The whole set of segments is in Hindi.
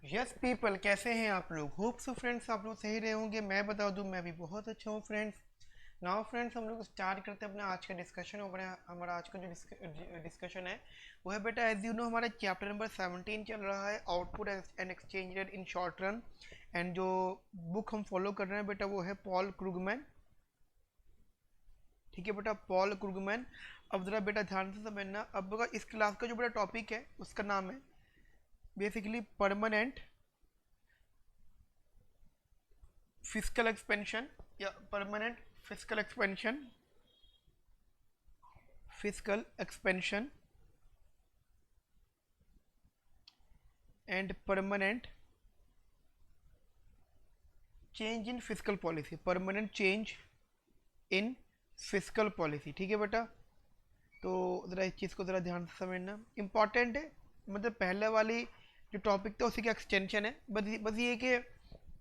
यस पीपल, कैसे हैं आप लोग? होप सो फ्रेंड्स आप लोग सही रहे होंगे। मैं बता दूं, मैं भी बहुत अच्छा हूँ फ्रेंड्स। नाउ फ्रेंड्स, हम लोग स्टार्ट करते हैं अपना आज का डिस्कशन। हमारा आज का जो डिस्कशन है वो है बेटा, एज यू नो हमारा चैप्टर नंबर 17 चल रहा है, output and exchange rate in short run. And जो बुक हम फॉलो कर रहे हैं बेटा वो है पॉल क्रूगमैन। ठीक है बेटा, पॉल क्रूगमैन। अब जरा बेटा ध्यान से समझना। अब इस क्लास का जो बेटा टॉपिक है उसका नाम है बेसिकली परमानेंट फिजिकल एक्सपेंशन या permanent physical expansion, physical expansion and permanent change in physical policy, permanent change in physical policy. ठीक है बेटा, तो ज़रा इस चीज़ को ज़रा ध्यान से समझना, इंपॉर्टेंट है। मतलब पहले वाली जो टॉपिक था उसी का एक्सटेंशन है। बस ये कि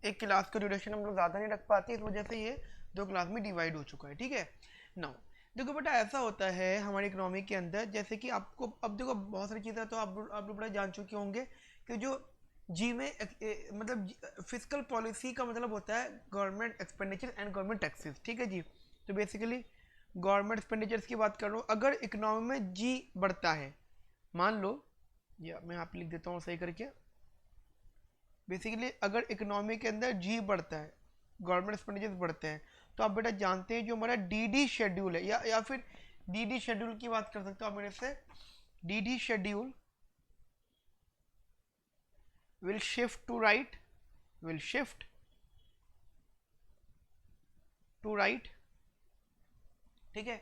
एक क्लास का ड्यूरेशन हम लोग ज़्यादा नहीं रख पाते, इस वजह से ये दो क्लास में डिवाइड हो चुका है। ठीक है, नाउ देखो बेटा, ऐसा होता है हमारी इकोनॉमी के अंदर, जैसे कि आपको अब देखो बहुत सारी चीज़ें तो आप लोग बड़ा जान चुके होंगे कि जो जी में मतलब फिजिकल पॉलिसी का मतलब होता है government expenditure and government taxes. ठीक है जी, तो बेसिकली गवर्नमेंट एक्सपेंडिचर्स की बात कर रहा हूँ। अगर इकोनॉमी में जी बढ़ता है, मान लो, या मैं यहाँ पे लिख देता हूँ सही करके, बेसिकली अगर इकोनॉमी के अंदर जी बढ़ता है, गवर्नमेंट एक्सपेंडिचर्स बढ़ते हैं, तो आप बेटा जानते हैं जो हमारा डीडी शेड्यूल है, या फिर डीडी शेड्यूल की बात कर सकते हो आप मेरे से। DD schedule will shift to right, will shift to right. ठीक है,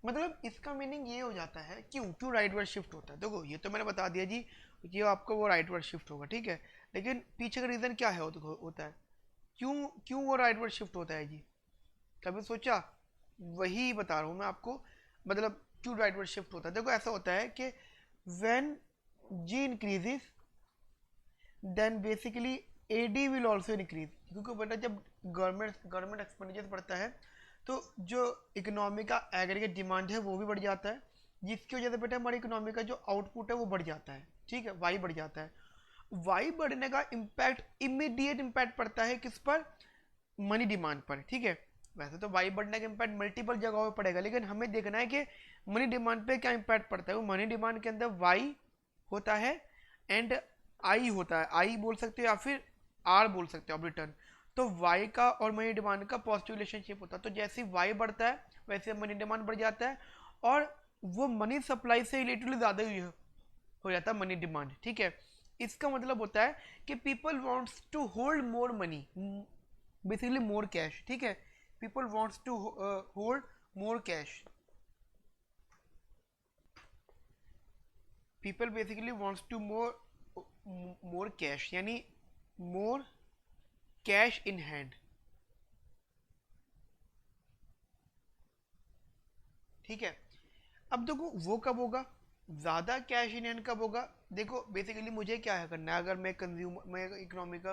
मतलब इसका मीनिंग ये हो जाता है, क्यों क्यों राइट वर्ड शिफ्ट होता है। देखो ये तो मैंने बता दिया जी, ये आपको वो राइट वर्ड शिफ्ट होगा। ठीक है, लेकिन पीछे का रीज़न क्या है होता है, क्यों क्यों वो राइट वर्ड शिफ्ट होता है जी? कभी सोचा? वही बता रहा हूँ मैं आपको, मतलब क्यों राइट वर्ड शिफ्ट होता है। देखो ऐसा होता है कि when G increases then basically AD will also increase, क्योंकि बेटा जब गवर्नमेंट एक्सपेंडिचर बढ़ता है तो जो इकोनॉमी का एग्रीगेट डिमांड है वो भी बढ़ जाता है, जिसकी वजह से बेटा हमारी इकोनॉमी का जो आउटपुट है वो बढ़ जाता है। ठीक है, वाई बढ़ जाता है। वाई बढ़ने का इम्पैक्ट, इमीडिएट इम्पैक्ट पड़ता है किस पर? मनी डिमांड पर। ठीक है, वैसे तो वाई बढ़ने का इम्पैक्ट मल्टीपल जगहों पर पड़ेगा, लेकिन हमें देखना है कि मनी डिमांड पे क्या इम्पैक्ट पड़ता है। वो मनी डिमांड के अंदर वाई होता है एंड आई होता है, आई बोल सकते हो या फिर आर बोल सकते हो आप, रिटर्न। तो वाई का और मनी डिमांड का पॉजिटिव रिलेशनशिप होता है, तो जैसे वाई बढ़ता है वैसे मनी डिमांड बढ़ जाता है, और वो मनी सप्लाई से रिलेटेडली ज़्यादा ही हो जाता है मनी डिमांड। ठीक है, इसका मतलब होता है कि people wants to hold more money, basically more cash. ठीक है, people wants to hold more cash, people basically wants to more cash, यानी मोर कैश इन हैंड। ठीक है, अब देखो वो कब होगा, ज़्यादा कैश इन हैंड कब होगा? देखो बेसिकली मुझे क्या है करना है, अगर मैं कंज्यूमर, मैं इकोनॉमी का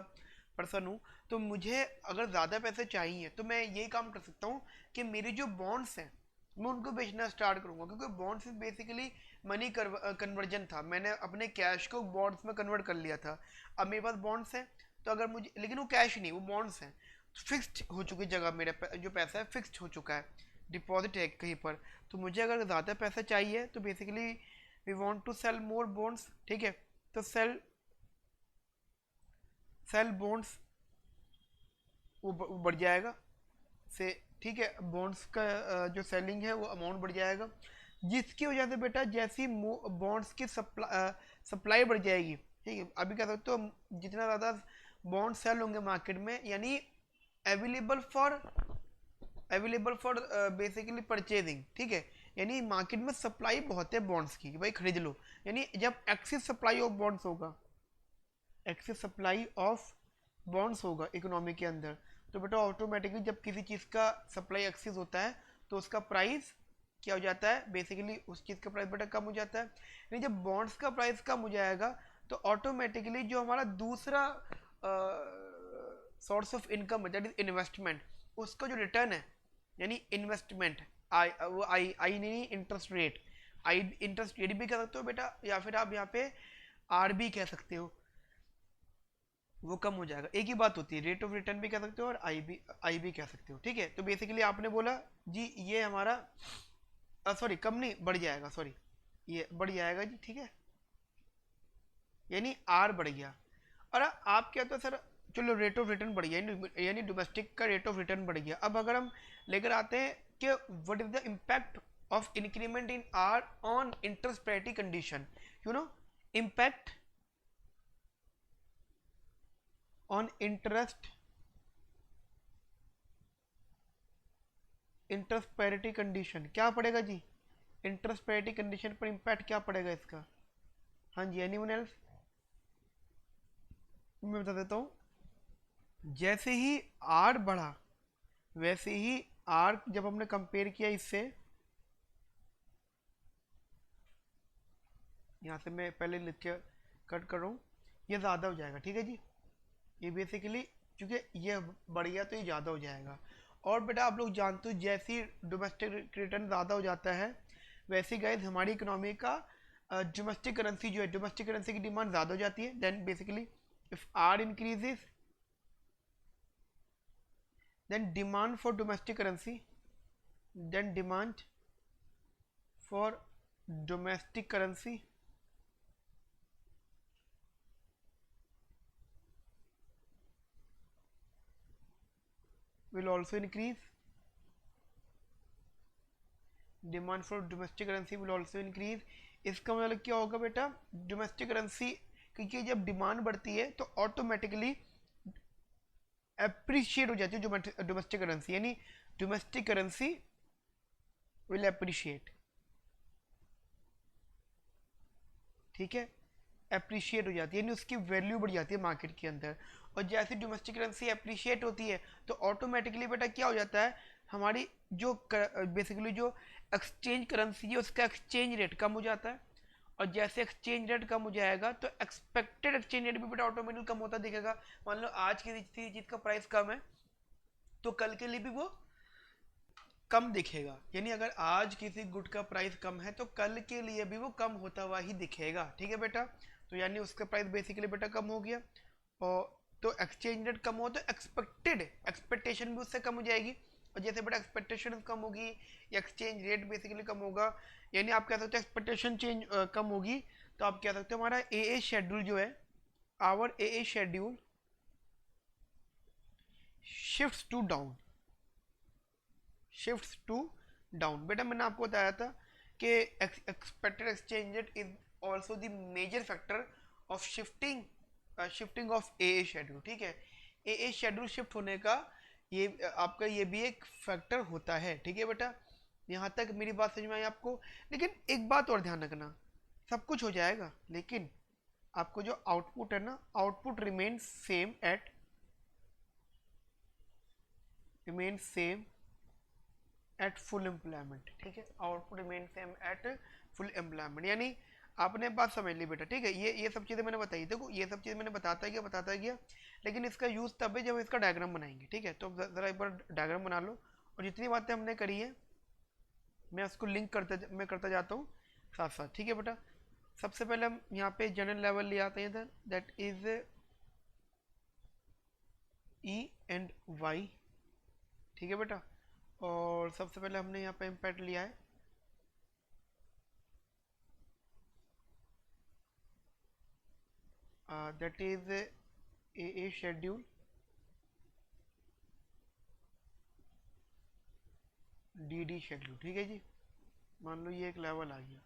पर्सन हूँ, तो मुझे अगर ज़्यादा पैसे चाहिए तो मैं यही काम कर सकता हूँ कि मेरे जो बॉन्ड्स हैं मैं उनको बेचना स्टार्ट करूँगा, क्योंकि बॉन्ड्स बेसिकली मनी कन्वर्जन था। मैंने अपने कैश को बॉन्ड्स में कन्वर्ट कर लिया था। अब मेरे पास बॉन्ड्स हैं, तो अगर मुझे, लेकिन वो कैश नहीं, वो बॉन्ड्स हैं, फिक्स्ड हो चुकी जगह, मेरा जो पैसा है फिक्स्ड हो चुका है, डिपॉजिट है कहीं पर। तो मुझे अगर ज़्यादा पैसा चाहिए तो basically we want to sell more bonds. ठीक है, तो सेल सेल बॉन्ड्स, वो बढ़ जाएगा से। ठीक है, बॉन्ड्स का जो सेलिंग है वो अमाउंट बढ़ जाएगा, जिसकी वजह से बेटा जैसी बॉन्ड्स की सप्लाई बढ़ जाएगी। ठीक है, अभी कह सकते हो जितना ज़्यादा बॉन्ड सेल होंगे मार्केट में, यानी available for available for basically purchasing. ठीक है, यानी मार्केट में सप्लाई बहुत है बॉन्ड्स की कि भाई खरीद लो, यानी जब एक्सिस सप्लाई ऑफ बॉन्ड्स होगा, एक्सेस सप्लाई ऑफ बॉन्ड्स होगा इकोनॉमी के अंदर, तो बेटा ऑटोमेटिकली जब किसी चीज़ का सप्लाई एक्सेस होता है तो उसका प्राइस क्या हो जाता है, बेसिकली उस चीज़ का प्राइस बेटा कम हो जाता है। यानी जब बॉन्ड्स का प्राइस कम हो जाएगा तो ऑटोमेटिकली जो हमारा दूसरा सोर्स ऑफ इनकम है, दैट इज इन्वेस्टमेंट, उसका जो रिटर्न है, यानी इन्वेस्टमेंट, आई वो आई नहीं, इंटरेस्ट रेट, आई इंटरेस्ट रेट भी कह सकते हो बेटा, या फिर आप यहाँ पे आर भी कह सकते हो। वो कम हो जाएगा। एक ही बात होती है, रेट ऑफ रिटर्न भी कह सकते हो और आई भी कह सकते हो, ठीक है। तो बेसिकली आपने बोला जी ये हमारा सॉरी कम नहीं बढ़ जाएगा, सॉरी ये बढ़ जाएगा जी, ठीक है, यानी आर बढ़ गया। और आप क्या तो सर चलो रेट ऑफ रिटर्न बढ़ गया, यानी डोमेस्टिक का रेट ऑफ रिटर्न बढ़ गया। अब अगर हम लेकर आते हैं कि what is the impact of increment in are on interest parity condition, you know impact on interest parity condition क्या पड़ेगा जी, इंटरेस्ट पेरिटी कंडीशन पर इम्पैक्ट क्या पड़ेगा इसका। हाँ जी, एनीवन एल्स। मैं बता देता हूँ, जैसे ही आर बढ़ा वैसे ही आर जब हमने कंपेयर किया इससे, यहाँ से मैं पहले लिख के कट कर रहा हूँ, ये ज़्यादा हो जाएगा, ठीक है जी। ये बेसिकली क्योंकि ये बढ़ गया तो ये ज़्यादा हो जाएगा। और बेटा आप लोग जानते हो जैसे ही डोमेस्टिक रिटर्न ज़्यादा हो जाता है वैसे गाइस हमारी इकोनॉमी का डोमेस्टिक करेंसी जो है, डोमेस्टिक करेंसी की डिमांड ज़्यादा हो जाती है। Then basically if R increases then demand for domestic currency, then demand for domestic currency will also increase, demand for domestic currency will also increase। इसका मतलब क्या होगा बेटा, डोमेस्टिक करेंसी क्योंकि जब डिमांड बढ़ती है तो ऑटोमेटिकली अप्रिशिएट हो जाती है डोमेस्टिक करेंसी, यानी डोमेस्टिक करेंसी विल अप्रिशिएट, ठीक है, अप्रिशिएट हो जाती है, यानी उसकी वैल्यू बढ़ जाती है मार्केट के अंदर। और जैसे डोमेस्टिक करेंसी अप्रिशिएट होती है तो ऑटोमेटिकली बेटा क्या हो जाता है, हमारी जो बेसिकली जो एक्सचेंज करेंसी है उसका एक्सचेंज रेट कम हो जाता है। और जैसे एक्सचेंज रेट कम हो जाएगा तो एक्सपेक्टेड एक्सचेंज रेट भी बेटा ऑटोमेटिकली कम होता दिखेगा। मान लो आज किसी चीज़ का प्राइस कम है तो कल के लिए भी वो कम दिखेगा, यानी अगर आज किसी गुड का प्राइस कम है तो कल के लिए भी वो कम होता हुआ ही दिखेगा, ठीक है बेटा। तो यानी उसका प्राइस बेसिकली बेटा कम हो गया, और तो एक्सचेंज रेट कम हो तो एक्सपेक्टेड एक्सपेक्टेशन भी उससे कम हो जाएगी। और जैसे बेटा एक्सपेक्टेशन कम होगी या एक्सचेंज रेट बेसिकली कम होगा, यानी आप कह सकते हो एक्सपेक्टेशन चेंज कम होगी, तो आप कह सकते हो हमारा ए शेड्यूल जो है, our A schedule shifts to down, shifts to down. बेटा मैंने आपको बताया था कि expected exchange rate is also the major factor of shifting of A schedule, ठीक है। ए शेड्यूल शिफ्ट होने का ये आपका ये भी एक फैक्टर होता है, ठीक है बेटा। यहाँ तक मेरी बात समझ में आई आपको। लेकिन एक बात और ध्यान रखना, सब कुछ हो जाएगा लेकिन आपको जो आउटपुट है ना, output remain same at full employment, ठीक है। Output remain same at full employment, यानी आपने बात समझ ली बेटा, ठीक है। ये सब चीज़ें मैंने बताई, देखो ये सब चीज़ें मैंने बताता गया, लेकिन इसका यूज़ तब है जब इसका डायग्राम बनाएंगे, ठीक है। तो ज़रा एक बार डायग्राम बना लो, और जितनी बातें हमने करी है मैं उसको लिंक करता जाता हूँ साथ साथ, ठीक है बेटा। सबसे पहले हम यहाँ पे जनरल लेवल ले आते हैं, that is E and Y, ठीक है बेटा। और सबसे पहले हमने यहाँ पे इम्पैक्ट लिया है that is a schedule D schedule, ठीक है जी। मान लो ये एक लेवल आ गया,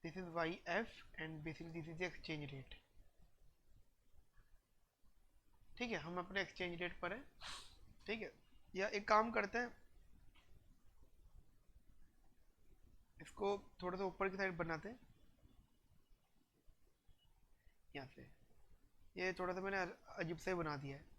this is Y F and basically this is exchange rate, ठीक है। हम अपने एक्सचेंज रेट पर हैं, ठीक है। या एक काम करते हैं, इसको थोड़ा सा ऊपर की साइड बनाते हैं यहाँ से, ये थोड़ा सा मैंने अजीब से बना दिया है,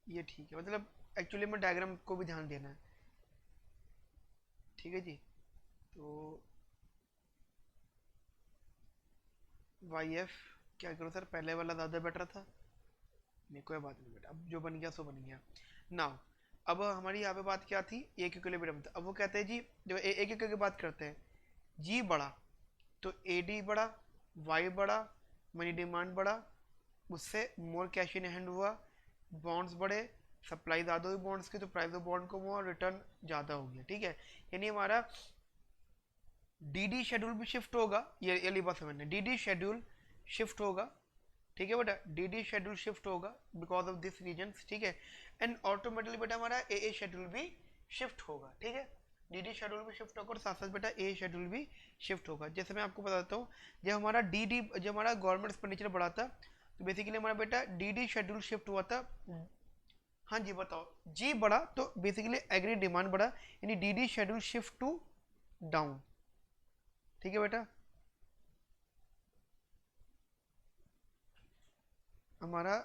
ये ठीक है। मतलब एक्चुअली में डायग्राम को भी ध्यान देना है, ठीक है जी। तो वाई एफ क्या करो सर, पहले वाला ज़्यादा बेटर था, नहीं कोई बात नहीं बेटा, अब जो बन गया सो बन गया। नाउ अब हमारी यहाँ पे बात क्या थी, एक इक्विलिब्रियम था। अब वो कहते हैं जी जब एक एक करके बात करते हैं, जी बढ़ा तो एडी बढ़ा, वाई बढ़ा, मनी डिमांड बढ़ा, उससे मोर कैश इन हैंड हुआ, बॉन्ड्स बढ़े, सप्लाई ज़्यादा हुई बॉन्ड्स की तो प्राइस ऑफ बॉन्ड कम हुआ, रिटर्न ज़्यादा हो गया। ठीक है, यानी हमारा डी शेड्यूल भी शिफ्ट होगा, ये वाली बात समझना, डी शेड्यूल शिफ्ट होगा। ठीक है बेटा, डी शेड्यूल शिफ्ट होगा बिकॉज ऑफ दिस रीजन्स। ठीक है, एंड ऑटोमेटिकली बेटा हमारा ए शेड्यूल भी शिफ्ट होगा। ठीक है, डी शेड्यूल भी शिफ्ट होगा और साथ साथ बेटा ए शेड्यूल भी शिफ्ट होगा। जैसे मैं आपको बताता हूँ, जब हमारा जब हमारा गवर्नमेंट एक्सपेंडिचर बढ़ा था तो बेसिकली हमारा बेटा डी शेड्यूल शिफ्ट हुआ था। हाँ जी बताओ, जी बढ़ा तो बेसिकली एग्री डिमांड बढ़ा, यानी D schedule shift to down. ठीक है बेटा, हमारा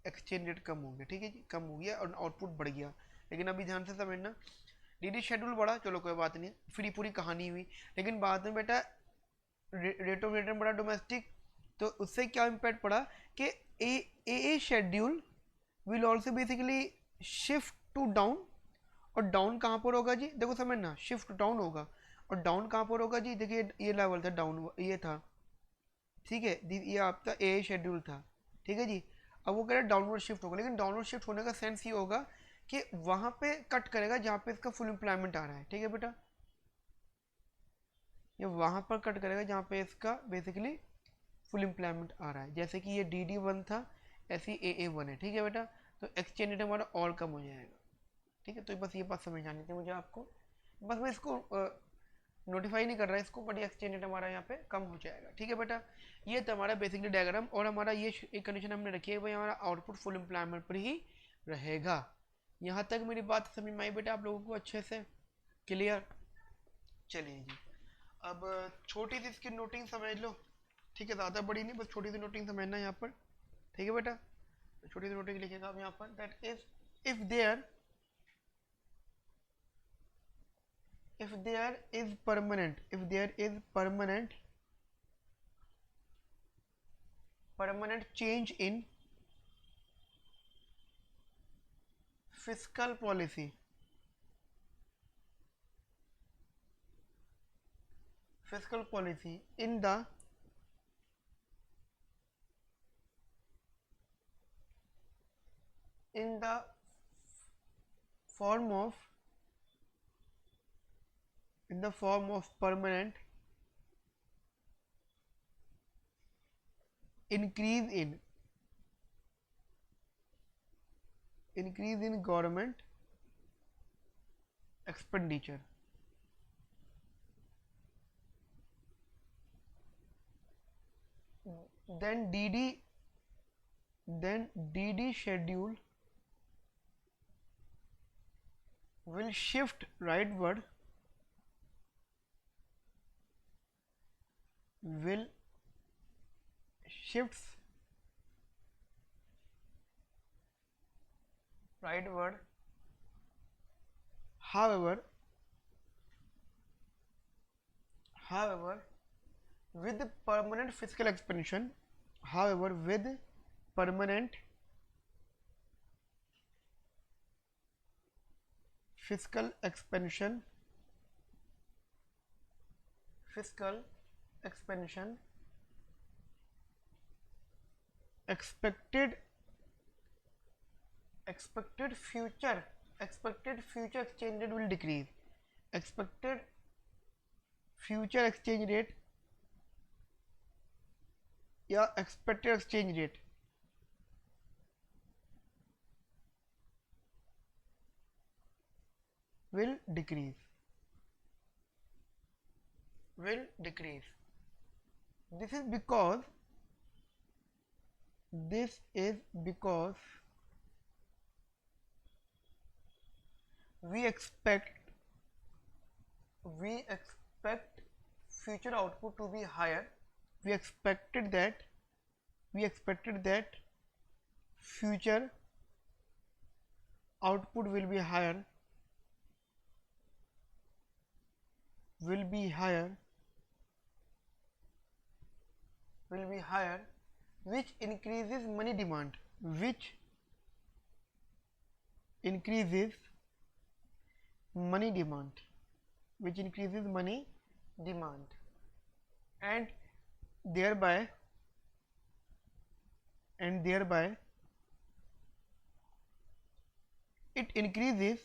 एक्सचेंज रेट कम हो गया। ठीक है जी, कम हो गया और आउटपुट बढ़ गया। लेकिन अभी ध्यान से समझना, डी शेड्यूल बढ़ा, चलो कोई बात नहीं, फिर पूरी कहानी हुई। लेकिन बाद में बेटा रेट ऑफ रिटर्न बढ़ा डोमेस्टिक, तो उससे क्या इम्पैक्ट पड़ा कि A schedule will also basically shift to down. और डाउन कहाँ पर होगा जी, देखो समझना, शिफ्ट डाउन होगा। और डाउन कहाँ पर होगा जी, देखिए ये लेवल था डाउन, ये था। ठीक है, ये आपका ए शेड्यूल था। ठीक है जी, अब वो कह रहा है डाउनवर्ड शिफ्ट होगा, लेकिन डाउनवर्ड शिफ्ट होने का सेंस ये होगा कि वहाँ पे कट करेगा जहाँ पे इसका फुल एम्प्लॉयमेंट आ रहा है। ठीक है बेटा, ये वहाँ पर कट करेगा जहाँ पे इसका बेसिकली फुल एम्प्लॉयमेंट आ रहा है। जैसे कि ये डी1 था, ऐसे ही ए1 है। ठीक है बेटा, तो एक्सचेंज रेट हमारा और कम हो जाएगा। ठीक है, तो बस ये बात समझ आनी थी मुझे आपको, बस मैं इसको नोटिफाई नहीं कर रहा है इसको, बट एक्सचेंज रेट हमारा यहाँ पे कम हो जाएगा। ठीक है बेटा, ये तो हमारा बेसिकली डायग्राम, और हमारा ये एक कंडीशन हमने रखी है भाई, हमारा आउटपुट फुल एम्प्लॉयमेंट पर ही रहेगा। यहाँ तक मेरी बात समझ में आई बेटा आप लोगों को अच्छे से क्लियर? चलिए जी, अब छोटी सी इसकी नोटिंग समझ लो। ठीक है, ज़्यादा बड़ी नहीं, बस छोटी सी नोटिंग समझना है यहाँ पर। ठीक है बेटा, तो छोटी सी नोटिंग लिखिएगा आप यहाँ पर, that if there if there is permanent change in fiscal policy in the form of permanent increase in government expenditure, then DD schedule will shift rightward, will shifts rightward. However, with permanent fiscal expansion, with permanent fiscal expansion, expected future exchange rate will decrease. Expected future exchange rate या expected exchange rate will decrease. This is because we expect future output to be higher. We expected that future output will be higher, which increases money demand, increases money demand, which increases money demand, and thereby it increases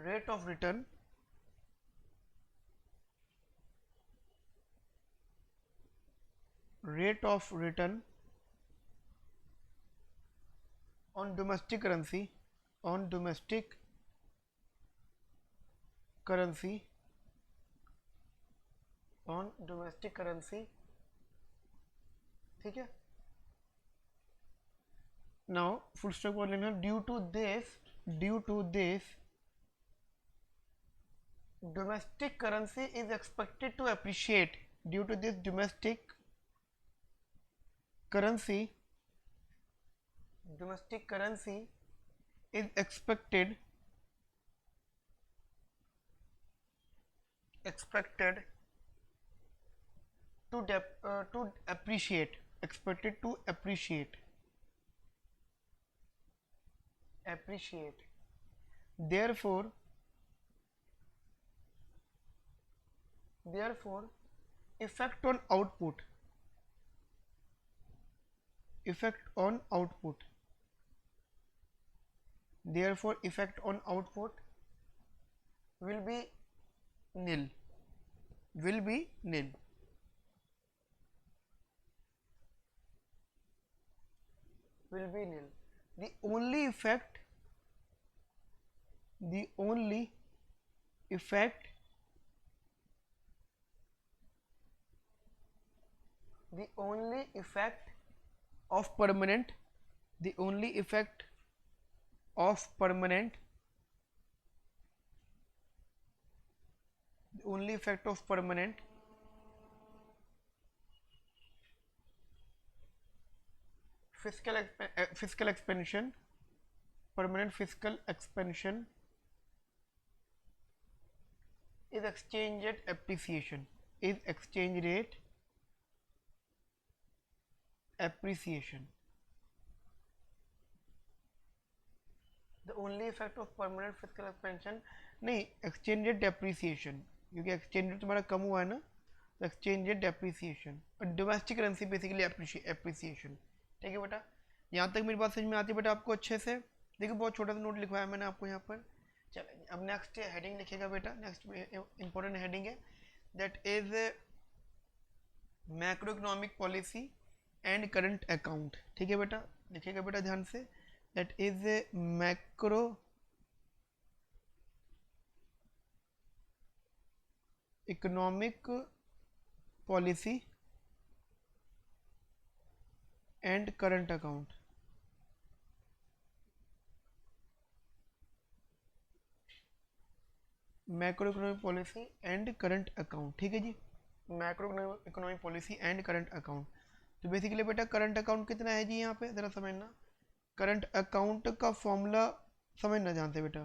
rate of return on domestic currency ठीक है. Now full stop बोल लेना. Due to this domestic currency is expected to appreciate. Due to this domestic currency is expected to appreciate. Therefore effect on output will be nil. The only effect of permanent fiscal expansion is exchange rate appreciation. The only effect of permanent fiscal expansion नहीं, exchange rate depreciation, क्योंकि exchange rate तुम्हारा कम हुआ है ना, तो exchange rate depreciation और domestic currency basically appreciation. ठीक है बेटा, यहाँ तक मेरी बात समझ में आती है बेटा आपको अच्छे से? देखो बहुत छोटा सा नोट लिखवाया मैंने आपको यहाँ पर. चलिए अब नेक्स्ट हेडिंग लिखेगा बेटा. नेक्स्ट इंपॉर्टेंट हेडिंग है, that is macro economic policy and current account. ठीक है बेटा, लिखेगा बेटा ध्यान से. That is macro economic policy and current account. Macro economic policy and current account. ठीक है जी, macro economic policy and current account. तो बेसिकली बेटा करंट अकाउंट कितना है जी यहाँ पे ज़रा समझना. करंट अकाउंट का फॉर्मूला समझना जानते बेटा.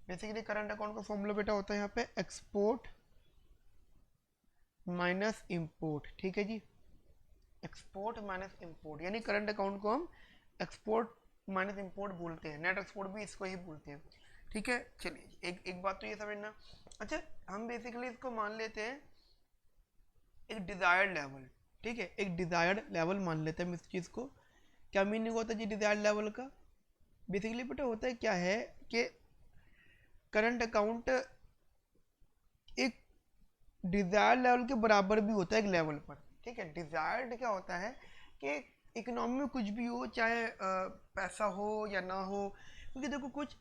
बेसिकली करंट अकाउंट का फॉर्मूला बेटा होता है यहाँ पे एक्सपोर्ट माइनस इंपोर्ट. ठीक है जी, एक्सपोर्ट माइनस इंपोर्ट, यानी करंट अकाउंट को हम एक्सपोर्ट माइनस इंपोर्ट बोलते हैं. नेट एक्सपोर्ट भी इसको ही बोलते हैं. ठीक है, चलिए एक बात तो ये समझना. अच्छा, हम बेसिकली इसको मान लेते हैं एक डिजायर्ड लेवल. ठीक है, एक डिजायर्ड लेवल मान लेते हैं हम इस चीज़ को. क्या मीनिंग होता है जी डिजायर्ड लेवल का? बेसिकली बेटा होता है क्या है कि करंट अकाउंट एक डिजायर्ड लेवल के बराबर भी होता है एक लेवल पर. ठीक है, डिजायर्ड क्या होता है कि इकोनॉमी में कुछ भी हो, चाहे पैसा हो या ना हो, क्योंकि देखो कुछ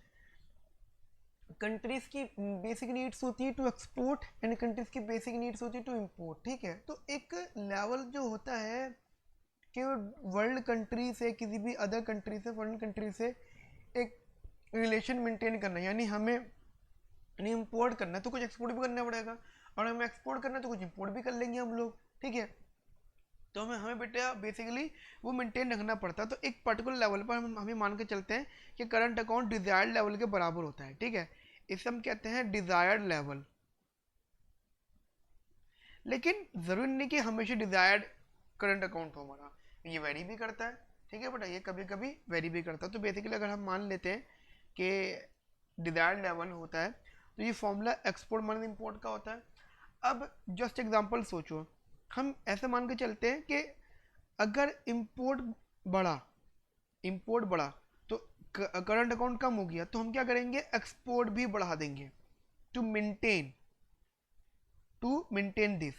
कंट्रीज की बेसिक नीड्स होती है टू एक्सपोर्ट एंड कंट्रीज की बेसिक नीड्स होती है टू इंपोर्ट. ठीक है, तो एक लेवल जो होता है कि वर्ल्ड कंट्री से, किसी भी अदर कंट्री से, फॉरेन कंट्री से एक रिलेशन मेंटेन करना, यानी हमें इंपोर्ट करना है तो कुछ एक्सपोर्ट भी करना पड़ेगा, और हमें एक्सपोर्ट करना है तो कुछ इंपोर्ट भी कर लेंगे हम लोग. ठीक है, तो हमें बेटा बेसिकली वो मेंटेन रखना पड़ता है. तो एक पर्टिकुलर लेवल पर हमें मान के चलते हैं कि करंट अकाउंट डिजायर्ड लेवल के बराबर होता है. ठीक है, इसे हम कहते हैं डिजायर्ड लेवल. लेकिन जरूरी नहीं कि हमेशा डिजायर्ड करंट अकाउंट हो हमारा, ये वेरी भी करता है, ठीक है बेटा, ये कभी कभी वेरी भी करता है। तो बेसिकली अगर हम मान लेते हैं कि डिजायर्ड लेवल होता है तो ये फॉर्मूला एक्सपोर्ट माइनस इंपोर्ट का होता है। अब जस्ट एग्जांपल सोचो, हम ऐसे मान के चलते हैं कि अगर इंपोर्ट बढ़ा तो करंट अकाउंट कम हो गया, तो हम क्या करेंगे, एक्सपोर्ट भी बढ़ा देंगे टू मेंटेन दिस।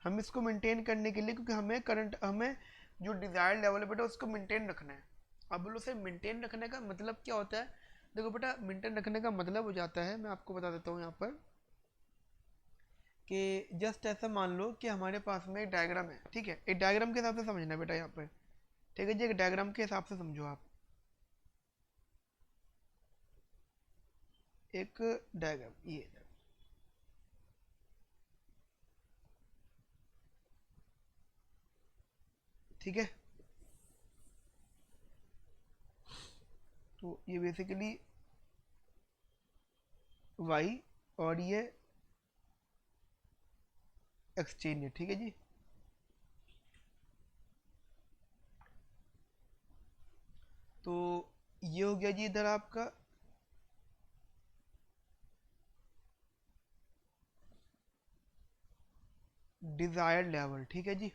हम इसको मेंटेन करने के लिए, क्योंकि हमें जो डिजायर्ड लेवल है बेटा उसको मेंटेन रखना है। अब बोलो सर मेंटेन रखने का मतलब क्या होता है? देखो बेटा, मेंटेन रखने का मतलब हो जाता है, मैं आपको बता देता हूँ यहाँ पर, कि जस्ट ऐसा मान लो कि हमारे पास में एक डायग्राम है, ठीक है, एक डायग्राम के हिसाब से समझना बेटा यहाँ पर, ठीक है जी, एक डायग्राम के हिसाब से समझो आप, एक डायग्राम ये, ठीक है। तो ये बेसिकली वाई और ये एक्सचेंज है, ठीक है जी। तो ये हो गया जी इधर आपका डिजायर्ड लेवल, ठीक है जी।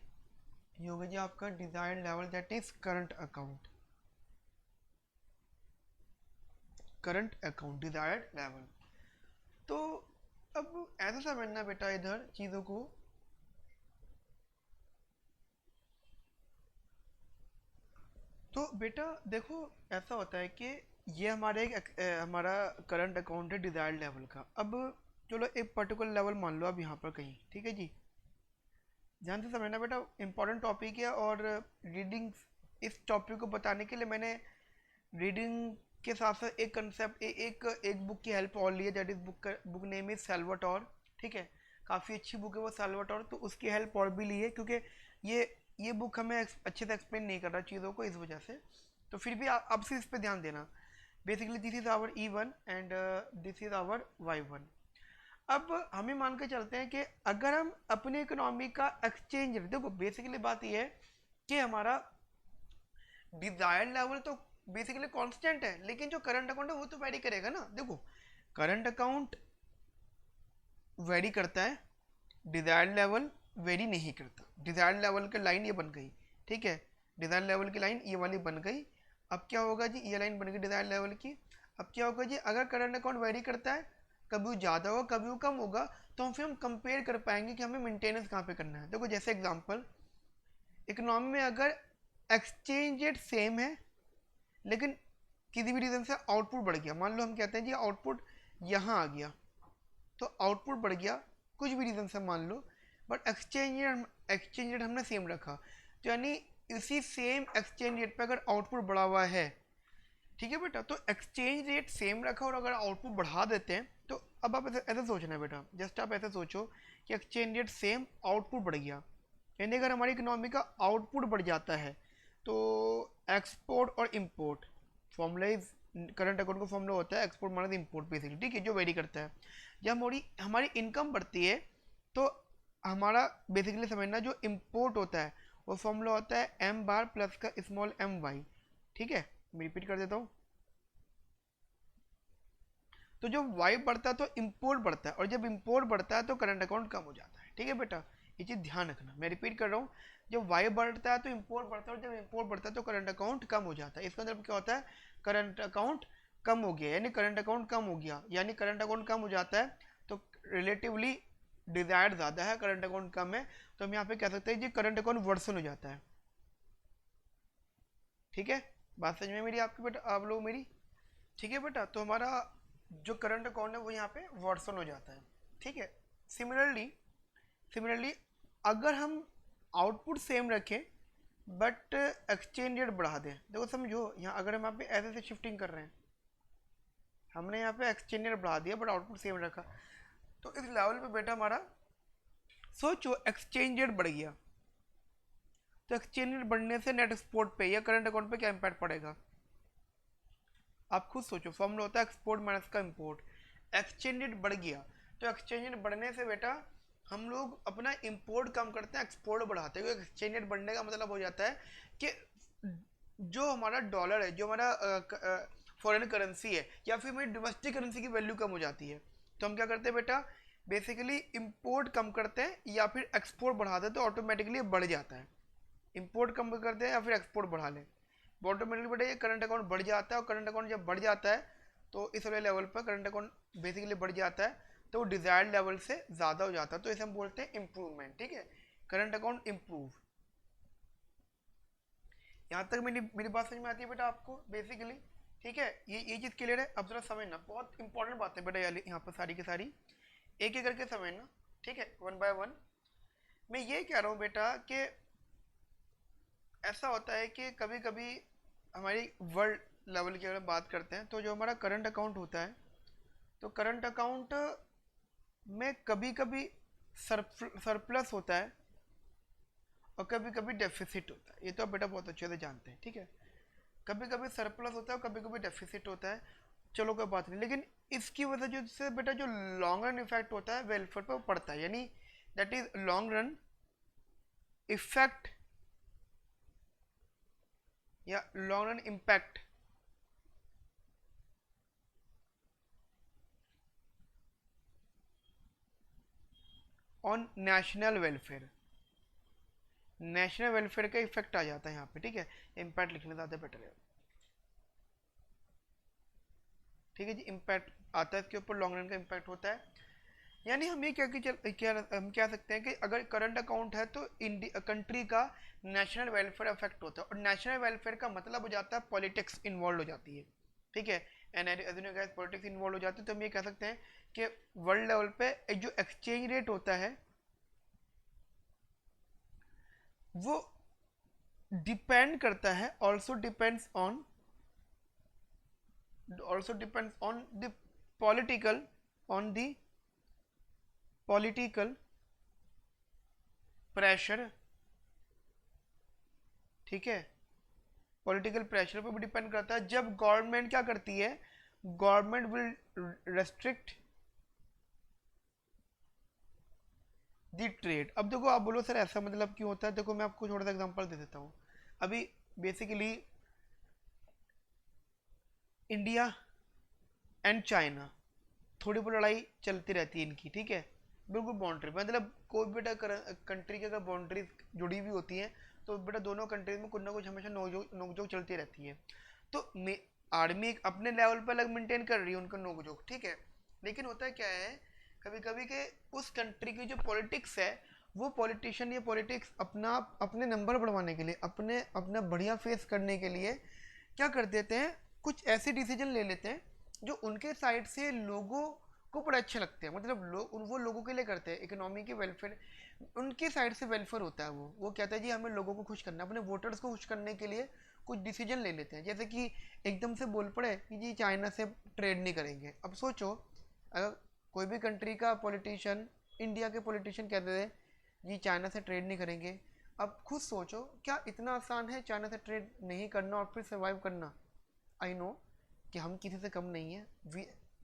ये हो गया जी आपका desired level, that is current account desired level. तो अब ऐसा समझना बेटा इधर चीज़ों को, तो बेटा देखो ऐसा होता है कि ये हमारा करंट अकाउंट है डिजायर्ड लेवल का। अब चलो एक पर्टिकुलर लेवल मान लो अब यहाँ पर कहीं, ठीक है जी, ध्यान से समझना बेटा, इंपॉर्टेंट टॉपिक है। और रीडिंग, इस टॉपिक को बताने के लिए मैंने रीडिंग के साथ साथ एक कंसेप्ट एक बुक की हेल्प और ली है, that is book name is Salvatore, ठीक है, काफ़ी अच्छी बुक है वो सैल्वाटोर। तो उसकी हेल्प और भी ली है, क्योंकि ये ये बुक हमें अच्छे से एक्सप्लेन नहीं कर रहा चीज़ों को, इस वजह से। तो फिर भी आप से इस पे ध्यान देना। Basically this is our E1 and this is our Y1। अब हमें मान के चलते हैं कि अगर हम अपनी इकोनॉमी का एक्सचेंज रेट, देखो बेसिकली बात यह है कि हमारा डिजायर्ड लेवल तो बेसिकली कांस्टेंट है, लेकिन जो करंट अकाउंट है वो तो वेरी करेगा ना। देखो करंट अकाउंट वेरी करता है, डिजायर्ड लेवल वेरी नहीं करता। डिजायर्ड लेवल की लाइन ये बन गई, ठीक है, डिजायर्ड लेवल की लाइन ये वाली बन गई। अब क्या होगा जी, ये लाइन बन गई डिजायर्ड लेवल की। अब क्या होगा जी, अगर करंट अकाउंट वेरी करता है, कभी वो ज़्यादा होगा कभी वो कम होगा, तो हम फिर कंपेयर कर पाएंगे कि हमें मेंटेनेंस कहाँ पे करना है। देखो जैसे एग्जांपल, इकोनॉमी में अगर एक्सचेंज रेट सेम है लेकिन किसी भी रीज़न से आउटपुट बढ़ गया, मान लो हम कहते हैं जी आउटपुट यहाँ आ गया, तो आउटपुट बढ़ गया कुछ भी रीज़न से मान लो, बट एक्सचेंज रेट हमने सेम रखा, तो यानी इसी सेम एक्सचेंज रेट पे अगर आउटपुट बढ़ा हुआ है, ठीक है बेटा, तो एक्सचेंज रेट सेम रखा और अगर आउटपुट बढ़ा देते हैं, तो अब आप ऐसे सोचना है बेटा, जस्ट आप ऐसे सोचो कि एक्सचेंज रेट सेम आउटपुट बढ़ गया, यानी अगर हमारी इकोनॉमी का आउटपुट बढ़ जाता है तो एक्सपोर्ट और import, formula is current account का फॉर्मूला होता है एक्सपोर्ट माइनस इंपोर्ट बेसिकली, ठीक है, जो वेरी करता है। जब हमारी इनकम बढ़ती है तो हमारा बेसिकली समझना जो इंपोर्ट होता है वो फॉर्मूला होता है एम बार प्लस का स्मॉल एम वाई, ठीक है, मैं रिपीट कर देता हूँ। तो जब वाई बढ़ता है तो इंपोर्ट बढ़ता है, और जब इंपोर्ट बढ़ता है तो करंट अकाउंट कम हो जाता है, ठीक है बेटा, ये चीज़ ध्यान रखना। मैं रिपीट कर रहा हूँ, जब वाई बढ़ता है तो इंपोर्ट बढ़ता है, और जब इंपोर्ट बढ़ता है तो करंट अकाउंट कम हो जाता है। इसका मतलब क्या होता है, करंट अकाउंट कम हो गया, यानी करंट अकाउंट कम हो गया, यानी करंट अकाउंट कम हो जाता है तो रिलेटिवली डिजायर्ड ज़्यादा है, करंट अकाउंट कम है, तो हम यहाँ पे कह सकते हैं जी करंट अकाउंट वर्सन हो जाता है, ठीक है। बात समझ में मेरी आपकी बेटा, आप लोग मेरी, ठीक है बेटा। तो हमारा जो करंट अकाउंट है वो यहाँ पे वर्सन हो जाता है, ठीक है। सिमिलरली अगर हम आउटपुट सेम रखें बट एक्सचेंज रेट बढ़ा दें, देखो समझो यहाँ अगर हम यहाँ पे ऐसे से शिफ्टिंग कर रहे हैं, हमने यहाँ पे एक्सचेंज रेट बढ़ा दिया बट आउटपुट सेम रखा, तो इस लेवल पे बेटा हमारा सोचो एक्सचेंज रेट बढ़ गया, तो एक्सचेंज रेट बढ़ने से नेट एक्सपोर्ट पे या करंट अकाउंट पे क्या इंपैक्ट पड़ेगा, आप खुद सोचो। फॉर्मूला होता है एक्सपोर्ट माइनस का इंपोर्ट। एक्सचेंज रेट बढ़ गया तो एक्सचेंज रेट बढ़ने से बेटा हम लोग अपना इंपोर्ट कम करते हैं, एक्सपोर्ट बढ़ाते हैं। एक्सचेंज रेट बढ़ने का मतलब हो जाता है कि जो हमारा डॉलर है, जो हमारा फॉरेन करेंसी है, या फिर हमारी डोमेस्टिक करेंसी की वैल्यू कम हो जाती है। तो हम क्या करते हैं बेटा, बेसिकली इंपोर्ट कम करते हैं या फिर एक्सपोर्ट बढ़ाते हैं, तो ऑटोमेटिकली बढ़ जाता है। इंपोर्ट कम करते हैं या फिर एक्सपोर्ट बढ़ा लें, ऑटोमेटिकली बेटा ये करंट अकाउंट बढ़ जाता है। और करंट अकाउंट जब बढ़ जाता है तो इस वाले लेवल पर करंट अकाउंट बेसिकली बढ़ जाता है, तो वो डिजायर्ड लेवल से ज़्यादा हो जाता है, तो इसे हम बोलते हैं इम्प्रूवमेंट। ठीक है, करंट अकाउंट इम्प्रूव। यहाँ तक मेरी बात समझ में आती है बेटा आपको बेसिकली? ठीक है, ये चीज़ क्लियर है। अब जरा समझना, बहुत इंपॉर्टेंट बात है बेटा यहाँ पर सारी की सारी, एक एक करके समझना। ठीक है, वन बाय वन। मैं ये कह रहा हूँ बेटा कि ऐसा होता है कि कभी कभी हमारी वर्ल्ड लेवल की अगर बात करते हैं, तो जो हमारा करंट अकाउंट होता है, तो करंट अकाउंट में कभी कभी सरप्लस होता है और कभी कभी डेफिसिट होता है। ये तो आप बेटा बहुत अच्छे से जानते हैं। ठीक है, कभी कभी सरप्लस होता है और कभी कभी डेफिसिट होता है। चलो कोई बात नहीं, लेकिन इसकी वजह जो से बेटा जो लॉन्ग रन इफेक्ट होता है वेलफेयर पर पड़ता है, यानी that is long run effect या long run impact on national welfare. National welfare का इफेक्ट आ जाता है यहाँ पे। ठीक है, इम्पैक्ट लिखने ज़्यादा बेटर है। ठीक है जी, इम्पैक्ट आता है इसके ऊपर, लॉन्ग रन का इम्पैक्ट होता है। यानी हम ये हम कह सकते हैं कि अगर करंट अकाउंट है तो कंट्री का नेशनल वेलफेयर अफेक्ट होता है, और नेशनल वेलफेयर का मतलब हो जाता है पॉलिटिक्स इन्वॉल्व हो जाती है। ठीक है, एंड एज पॉलिटिक्स इन्वॉल्व हो जाती है, तो हम ये कह सकते हैं कि वर्ल्ड लेवल पे एक जो एक्सचेंज रेट होता है वो डिपेंड करता है, also depends on the political on the political pressure. ठीक है, पॉलिटिकल प्रेशर पर भी डिपेंड करता है। जब गवर्नमेंट क्या करती है, government will restrict the trade. अब देखो, आप बोलो सर ऐसा मतलब क्यों होता है, देखो मैं आपको थोड़ा सा एग्जांपल दे देता हूँ। अभी बेसिकली इंडिया एंड चाइना, थोड़ी बहुत लड़ाई चलती रहती है इनकी। ठीक है, बिल्कुल बाउंड्री, मतलब कोई बेटा कंट्री की अगर बाउंड्रीज जुड़ी हुई होती हैं, तो बेटा दोनों कंट्रीज में कुछ ना कुछ हमेशा नोकझोंक चलती रहती है। तो आर्मी एक अपने लेवल पर अलग मेंटेन कर रही है उनका नोकझोंक। ठीक है, लेकिन होता क्या है कभी कभी के उस कंट्री की जो पॉलिटिक्स है, वो पॉलिटिशियन या पॉलिटिक्स अपने नंबर बढ़वाने के लिए, अपना बढ़िया फेस करने के लिए क्या कर देते हैं, कुछ ऐसे डिसीजन ले लेते हैं जो उनके साइड से लोगों को बड़े अच्छे लगते हैं। मतलब वो लोगों के लिए करते हैं, इकोनॉमी के वेलफेयर, उनके साइड से वेलफेयर होता है। वो कहता है जी हमें लोगों को खुश करना है, अपने वोटर्स को खुश करने के लिए कुछ डिसीजन ले लेते हैं। जैसे कि एकदम से बोल पड़े कि जी चाइना से ट्रेड नहीं करेंगे। अब सोचो, अगर कोई भी कंट्री का पॉलिटिशियन, इंडिया के पॉलिटिशियन कहते थे जी चाइना से ट्रेड नहीं करेंगे, अब खुद सोचो क्या इतना आसान है चाइना से ट्रेड नहीं करना और फिर सर्वाइव करना? आई नो कि हम किसी से कम नहीं है,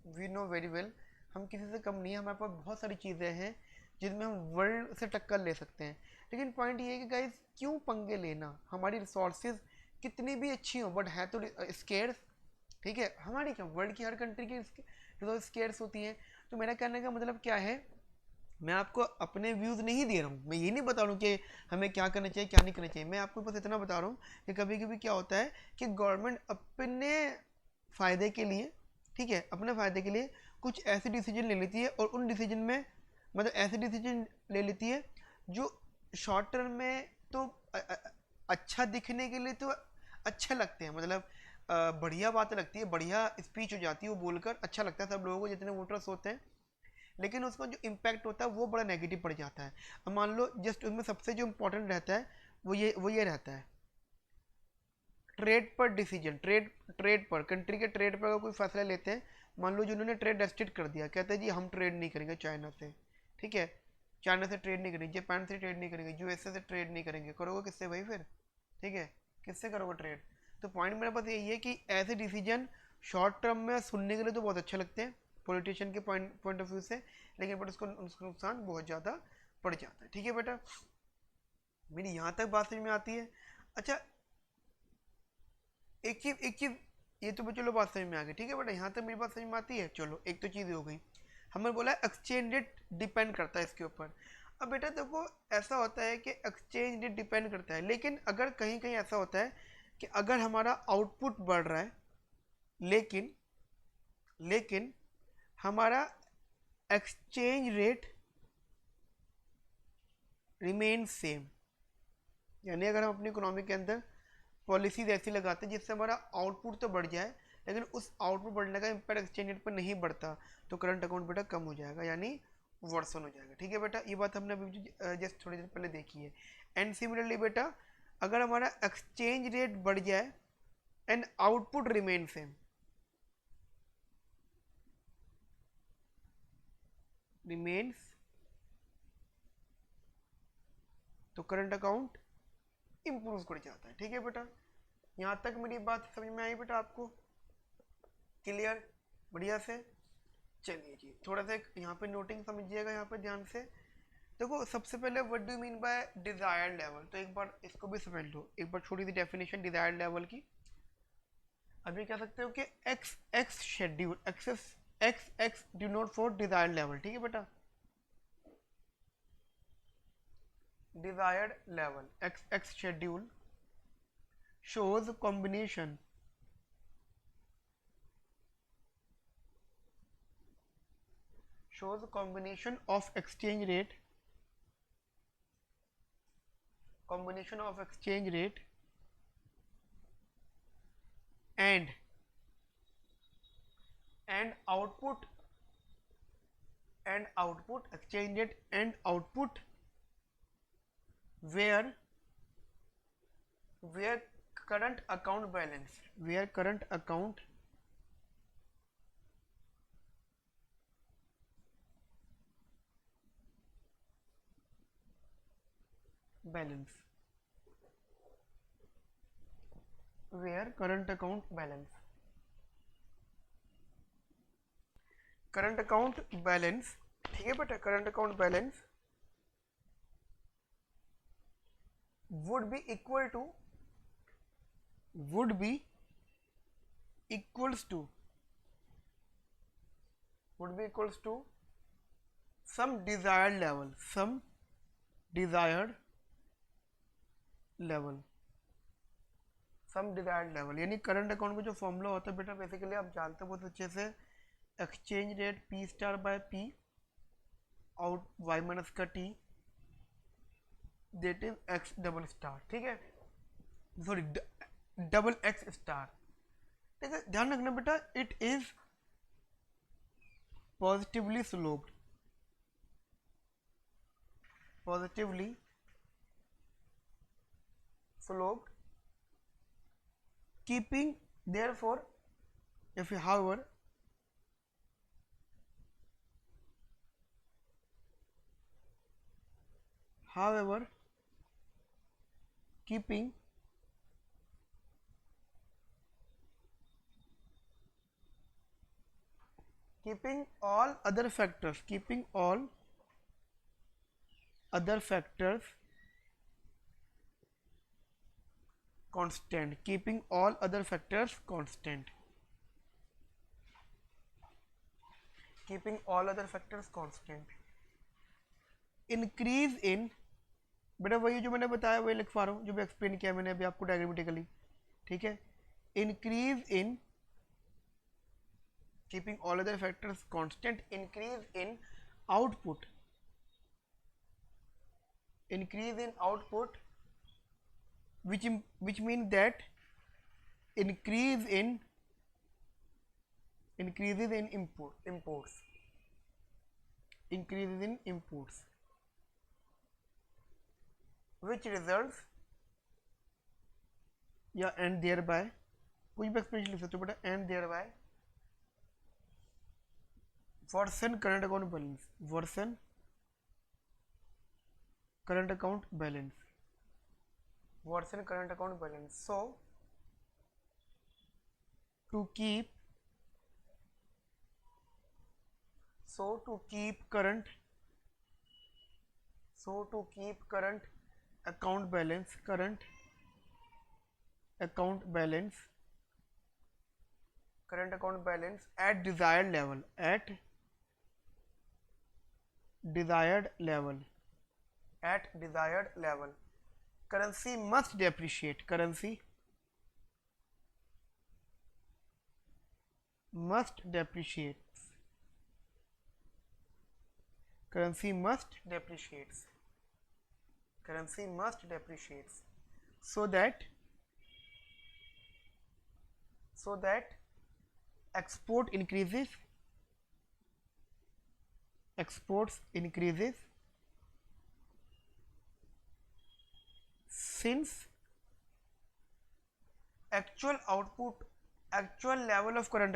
वी नो वेरी वेल हम किसी से कम नहीं है, हमारे पास बहुत सारी चीज़ें हैं जिनमें हम वर्ल्ड से टक्कर ले सकते हैं। लेकिन पॉइंट ये है कि गाइस क्यों पंगे लेना, हमारी रिसोर्सेज कितनी भी अच्छी हो बट है तो स्केर्स। ठीक है, हमारी क्या, वर्ल्ड की हर कंट्री की रिसोर्स स्केर्स होती हैं। तो मेरा कहने का मतलब क्या है, मैं आपको अपने व्यूज़ नहीं दे रहा हूँ, मैं ये नहीं बता रहा हूँ कि हमें क्या करना चाहिए क्या नहीं करना चाहिए। मैं आपको बस इतना बता रहा हूँ कि कभी कभी क्या होता है कि गवर्नमेंट अपने फ़ायदे के लिए, ठीक है, अपने फ़ायदे के लिए कुछ ऐसे डिसीजन ले लेती है, और उन डिसीजन में मतलब ऐसे डिसीजन ले लेती है जो शॉर्ट टर्म में तो अच्छा दिखने के लिए तो अच्छा लगते हैं, मतलब बढ़िया बातें लगती है, बढ़िया स्पीच हो जाती है, वो बोलकर अच्छा लगता है सब लोगों को जितने वोटर्स होते हैं। लेकिन उसका जो इम्पैक्ट होता है वो बड़ा नेगेटिव पड़ जाता है। अब मान लो जस्ट उसमें सबसे जो इम्पोर्टेंट रहता है वो ये रहता है ट्रेड पर डिसीजन, ट्रेड पर, कंट्री के ट्रेड पर अगर कोई फैसला लेते हैं, मान लो जिन्होंने ट्रेड रेस्ट्रिक्ट कर दिया, कहते हैं जी हम ट्रेड नहीं करेंगे चाइना से। ठीक है, चाइना से ट्रेड नहीं करेंगे, जापान से ट्रेड नहीं करेंगे, यूएसए से ट्रेड नहीं करेंगे, करोगे किससे भाई फिर? ठीक है, किससे करोगे ट्रेड? तो पॉइंट मेरे पास यही है कि ऐसे डिसीजन शॉर्ट टर्म में सुनने के लिए तो बहुत अच्छे लगते हैं पॉलिटिशियन के पॉइंट ऑफ व्यू से, लेकिन बट उसको नुकसान बहुत ज़्यादा बढ़ जाता है। ठीक है बेटा, मेरी यहाँ तक बात समझ में आती है। अच्छा, एक चीज़ ये तो चलो बात समझ में आ गई। ठीक है बेटा, यहाँ तक मेरी बात समझ में आती है। चलो, एक तो चीज़ हो गई, हमने बोला एक्सचेंज रेट डिपेंड करता है इसके ऊपर। अब बेटा देखो, ऐसा होता है कि एक्सचेंज रेट डिपेंड करता है, लेकिन अगर कहीं कहीं ऐसा होता है कि अगर हमारा आउटपुट बढ़ रहा है लेकिन लेकिन हमारा एक्सचेंज रेट रिमेन सेम, यानी अगर हम अपनी इकोनॉमी के अंदर पॉलिसीज ऐसी लगाते हैं जिससे हमारा आउटपुट तो बढ़ जाए लेकिन उस आउटपुट बढ़ने का इम्पैक्ट एक्सचेंज रेट पर नहीं बढ़ता, तो करंट अकाउंट बेटा कम हो जाएगा, यानी वर्सन हो जाएगा। ठीक है बेटा, ये बात हमने अभी जस्ट थोड़ी देर पहले देखी है। एंड सिमिलरली बेटा, अगर हमारा एक्सचेंज रेट बढ़ जाए and output remain same, remains, तो करंट अकाउंट इंप्रूव कर जाता है। ठीक है बेटा, यहाँ तक मेरी बात समझ में आई बेटा आपको? क्लियर? बढ़िया से। चलिए जी, थोड़ा सा यहाँ पे नोटिंग समझिएगा, यहाँ पे ध्यान से देखो। सबसे पहले what do mean by desired level, तो एक बार इसको भी समझ लो, एक बार छोटी सी डेफिनेशन डिजायर्ड लेवल की। अभी कह सकते हो कि X X schedule, excess X X do not for desired level. ठीक है बेटा, desired level XX schedule shows combination of exchange rate, and output exchange rate and output where current account balance ठीक है बेटा, current account balance would be equal to some desired level, यानी करंट अकाउंट का जो फॉर्मूला होता है बेटा, बेसिकली आप जानते हो बहुत अच्छे से, exchange rate P star by P out Y minus का T that is X double star. ठीक है, सॉरी डबल एक्स स्टार। ठीक है, ध्यान रखना बेटा, it is positively sloped, keeping therefore if however keeping all other factors constant, increase in, बेटा वही जो मैंने बताया वही लिखवा रहा हूँ, जो भी एक्सप्लेन किया मैंने अभी आपको डायग्रामेटिकली। ठीक है, increase in keeping all other factors constant, increase in output which mean that increases in imports, which results या and thereby, कुछ भी एक्सप्लेनेशन लिख सकते हो बेटा, and thereby worsen current account balance, so to keep current So to keep current account balance at desired level, currency must depreciate. Must depreciate. Currency must depreciates. So that exports increases since actual level of current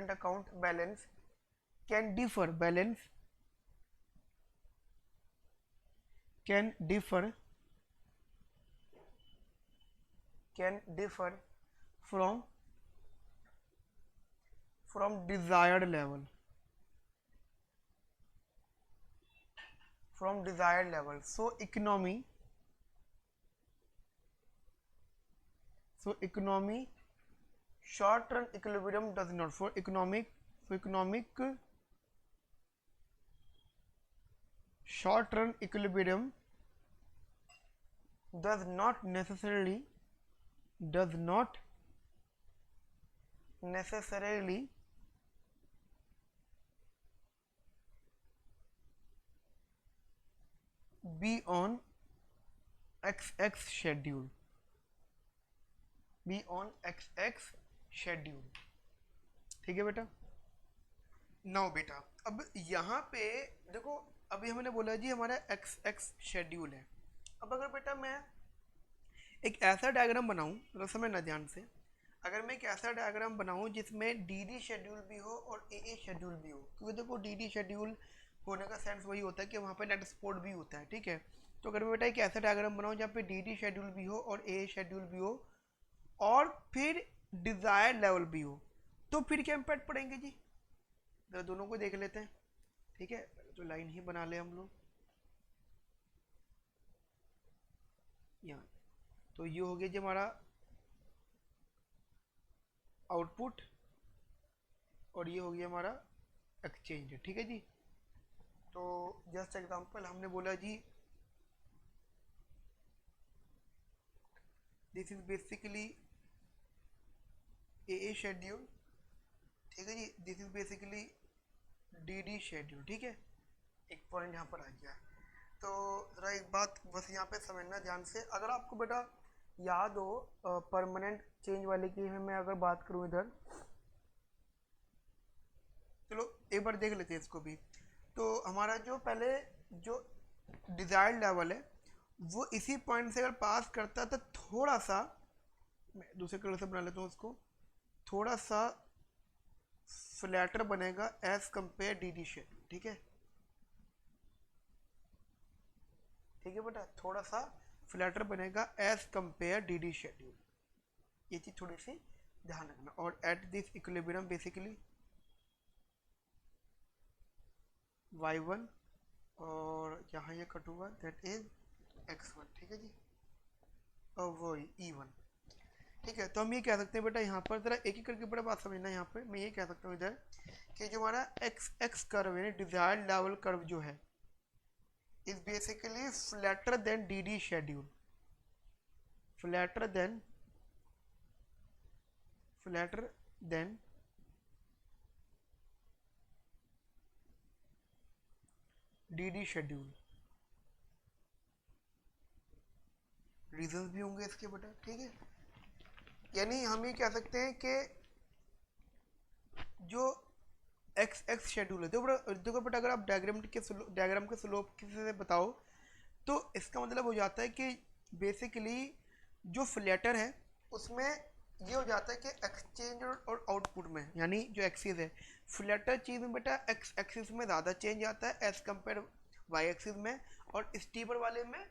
account balance can differ from desired level. So economy short run equilibrium does not. Economic short run equilibrium does not necessarily be on XX schedule. ठीक है बेटा। नाउ बेटा अब यहाँ पे देखो, अभी हमने बोला जी हमारा XX शेड्यूल है। अब अगर बेटा मैं एक ऐसा डायग्राम बनाऊँ, मतलब समझना ध्यान से, अगर मैं एक ऐसा डायग्राम बनाऊँ जिसमें DD शेड्यूल भी हो और AA शेड्यूल भी हो, क्योंकि देखो DD शेड्यूल होने का सेंस वही होता है कि वहाँ पे नेट एक्सपोर्ट भी होता है, ठीक है। तो अगर मैं बेटा एक ऐसा डायग्राम बनाऊँ जहाँ पे DD शेड्यूल भी हो और AA शेड्यूल भी हो और फिर डिज़ायर्ड लेवल भी हो, तो फिर क्या इम्पैक्ट पड़ेंगे जी, दोनों को देख लेते हैं, ठीक है। तो लाइन ही बना ले हम लोग यहाँ। तो ये हो गया जी हमारा आउटपुट और ये हो गया हमारा एक्सचेंज, ठीक है जी। तो जस्ट एग्जांपल हमने बोला जी this is basically AA schedule, ठीक है जी। This is basically DD schedule, ठीक है। एक पॉइंट यहाँ पर आ गया। तो ज़रा एक बात बस यहाँ पे समझना ध्यान से, अगर आपको बेटा याद हो परमानेंट चेंज वाले की मैं अगर बात करूँ इधर, चलो एक बार देख लेते हैं इसको भी। तो हमारा जो पहले जो डिज़ायर्ड लेवल है वो इसी पॉइंट से अगर पास करता तो थोड़ा सा, मैं दूसरे कलर से बना लेता हूँ उसको, थोड़ा सा फ्लैटर बनेगा एज कंपेयर DD शेड्यूल, ठीक है। ठीक है बेटा, थोड़ा सा फ्लैटर बनेगा एज कंपेयर DD शेड्यूल, ये चीज़ थोड़ी सी ध्यान रखना। और at this equilibrium basically y1 और यहाँ ये कट हुआ दैट इज x1, ठीक है जी, और वो E1, ठीक है। तो हम ये कह सकते हैं बेटा यहाँ पर ज़रा एक एक करके बड़ा बात समझना। यहाँ पर मैं ये कह सकता हूँ इधर कि जो हमारा x कर्व है, डिजायर्ड लेवल कर्व जो है, is basically flatter than DD schedule, flatter than DD schedule. Reasons भी होंगे इसके बेटा, ठीक है। यानी हम ये कह सकते हैं कि जो XX शेड्यूल है, देखो बेटा अगर आप डायग्राम के स्लोप से बताओ तो इसका मतलब हो जाता है कि बेसिकली जो फ्लैटर है उसमें ये हो जाता है कि एक्सचेंज और आउटपुट में, यानी जो एक्सिस है फ्लैटर चीज़ में बेटा एक्स एक्सिस में ज़्यादा चेंज आता है एज कम्पेयर वाई एक्सिस में, और स्टीपर वाले में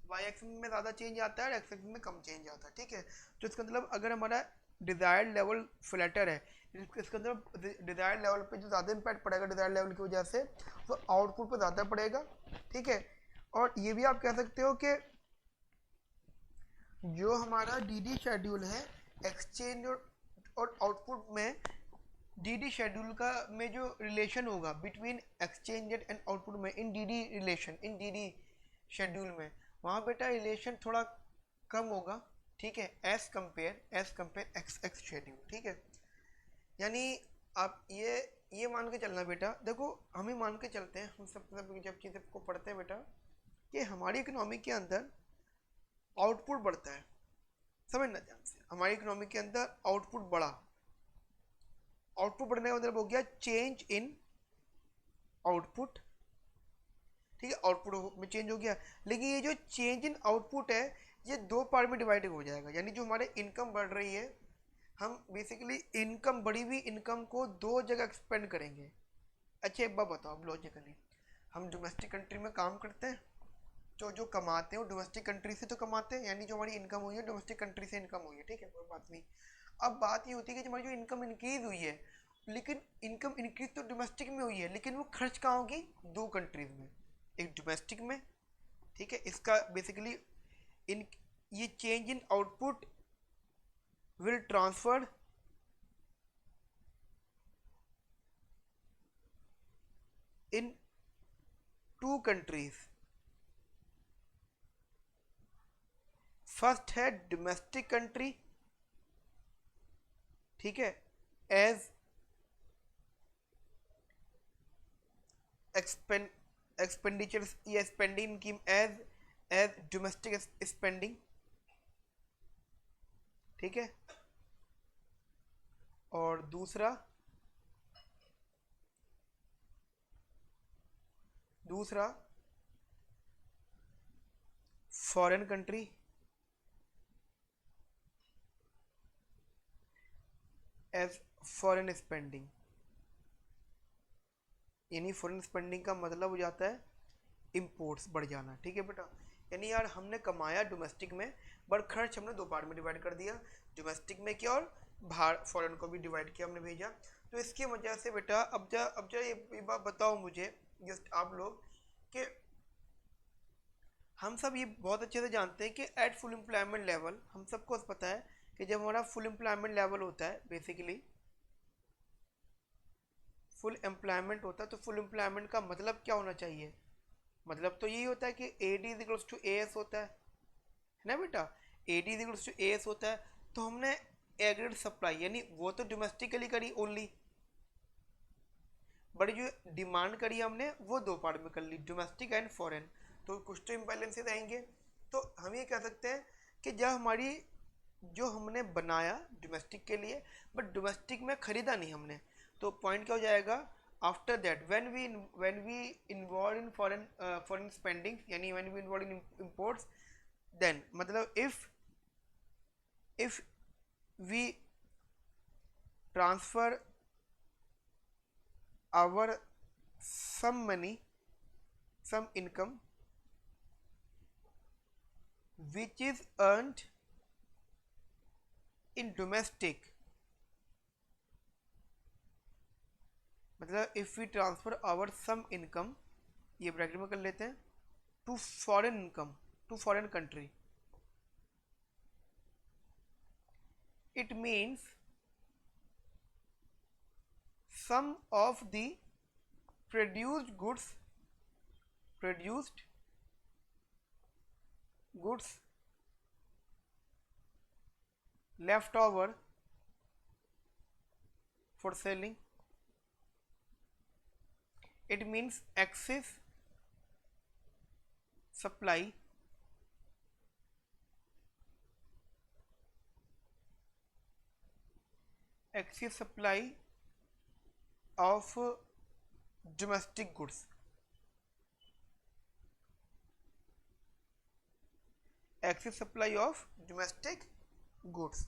वाई एक्सिस में ज़्यादा चेंज आता है और एक्स एक्सिस में कम चेंज आता है, ठीक है। तो इसका मतलब अगर हमारा डिजायर्ड लेवल फ्लैटर है, इसके अंदर डिजायर्ड लेवल पे जो ज़्यादा इम्पैक्ट पड़ेगा डिजायर्ड लेवल की वजह से, तो आउटपुट पे ज़्यादा पड़ेगा, ठीक है। और ये भी आप कह सकते हो कि जो हमारा डी शेड्यूल है एक्सचेंज और आउटपुट में, डी शेड्यूल का में जो रिलेशन होगा बिटवीन एक्सचेंज एंड आउटपुट में इन डी रिलेशन, इन डी शेड्यूल में, वहाँ बेटा रिलेशन थोड़ा कम होगा, ठीक है, एज कंपेयर एक्स शेड्यूल, ठीक है। यानी आप ये मान के चलना बेटा, देखो हम ही मान के चलते हैं, हम सब जब चीज़ को पढ़ते हैं बेटा, कि हमारी इकोनॉमी के अंदर आउटपुट बढ़ता है, समझना ध्यान से, हमारी इकोनॉमी के अंदर आउटपुट बढ़ा, आउटपुट बढ़ने का मतलब हो गया चेंज इन आउटपुट, ठीक है, आउटपुट में चेंज हो गया। लेकिन ये जो चेंज इन आउटपुट है ये दो पार्ट में डिवाइड हो जाएगा, यानी जो हमारे इनकम बढ़ रही है, हम बेसिकली इनकम, बढ़ी हुई इनकम को दो जगह एक्सपेंड करेंगे। अच्छा एक बात बताओ अब लॉजिकली, हम डोमेस्टिक कंट्री में काम करते हैं, तो जो कमाते हैं वो डोमेस्टिक कंट्री से तो कमाते हैं, यानी जो हमारी इनकम हुई है डोमेस्टिक कंट्री से इनकम हुई है, ठीक है, कोई बात नहीं। अब बात ये होती है कि हमारी जो इनकम इंक्रीज हुई है, लेकिन इनकम इंक्रीज तो डोमेस्टिक में हुई है, लेकिन वो खर्च कहाँ होगी, दो कंट्रीज में, एक डोमेस्टिक में, ठीक है। इसका बेसिकली इन ये change in output will transfer in two countries, first है डोमेस्टिक कंट्री, ठीक है, एज एक्सपेंडिचर या स्पेंडिंग की एज डोमेस्टिक स्पेंडिंग, ठीक है। और दूसरा foreign country as foreign spending, यानी फॉरेन स्पेंडिंग का मतलब हो जाता है इंपोर्ट्स बढ़ जाना, ठीक है बेटा। यानी यार हमने कमाया डोमेस्टिक में, बट खर्च हमने दो पार्ट में डिवाइड कर दिया, डोमेस्टिक में किया और बाहर फॉरेन को भी डिवाइड किया, हमने भेजा। तो इसकी वजह से बेटा अब जा ये बात बताओ मुझे जस्ट आप लोग, कि हम सब ये बहुत अच्छे से जानते हैं कि एट फुल एम्प्लॉयमेंट लेवल, हम सबको पता है कि जब हमारा फुल एम्प्लॉयमेंट लेवल होता है, बेसिकली फुल एम्प्लॉयमेंट होता है, तो फुल एम्प्लॉयमेंट का मतलब क्या होना चाहिए, मतलब तो यही होता है कि A D is equals to A S होता है ना बेटा, A D is equals to A S होता है। तो हमने एग्रीगेट सप्लाई, यानी वो तो डोमेस्टिकली करी ओनली, बड़ी जो डिमांड करी हमने वो दो पार्ट में कर ली, डोमेस्टिक एंड फॉरेन, तो कुछ तो इम्बैलेंसेस आएंगे। तो हम ये कह सकते हैं कि जब हमारी जो हमने बनाया डोमेस्टिक के लिए, बट डोमेस्टिक में खरीदा नहीं हमने, तो पॉइंट क्या हो जाएगा, after that when we involve in foreign spending, यानी when we involve in imports, then मतलब if we transfer our some money, some income which is earned in domestic, मतलब if we transfer our some income, ये ब्रैकेट में कर लेते हैं, to foreign income, to foreign country, it means some of the produced goods left over for selling, it means excess supply of domestic goods, excess supply of domestic goods.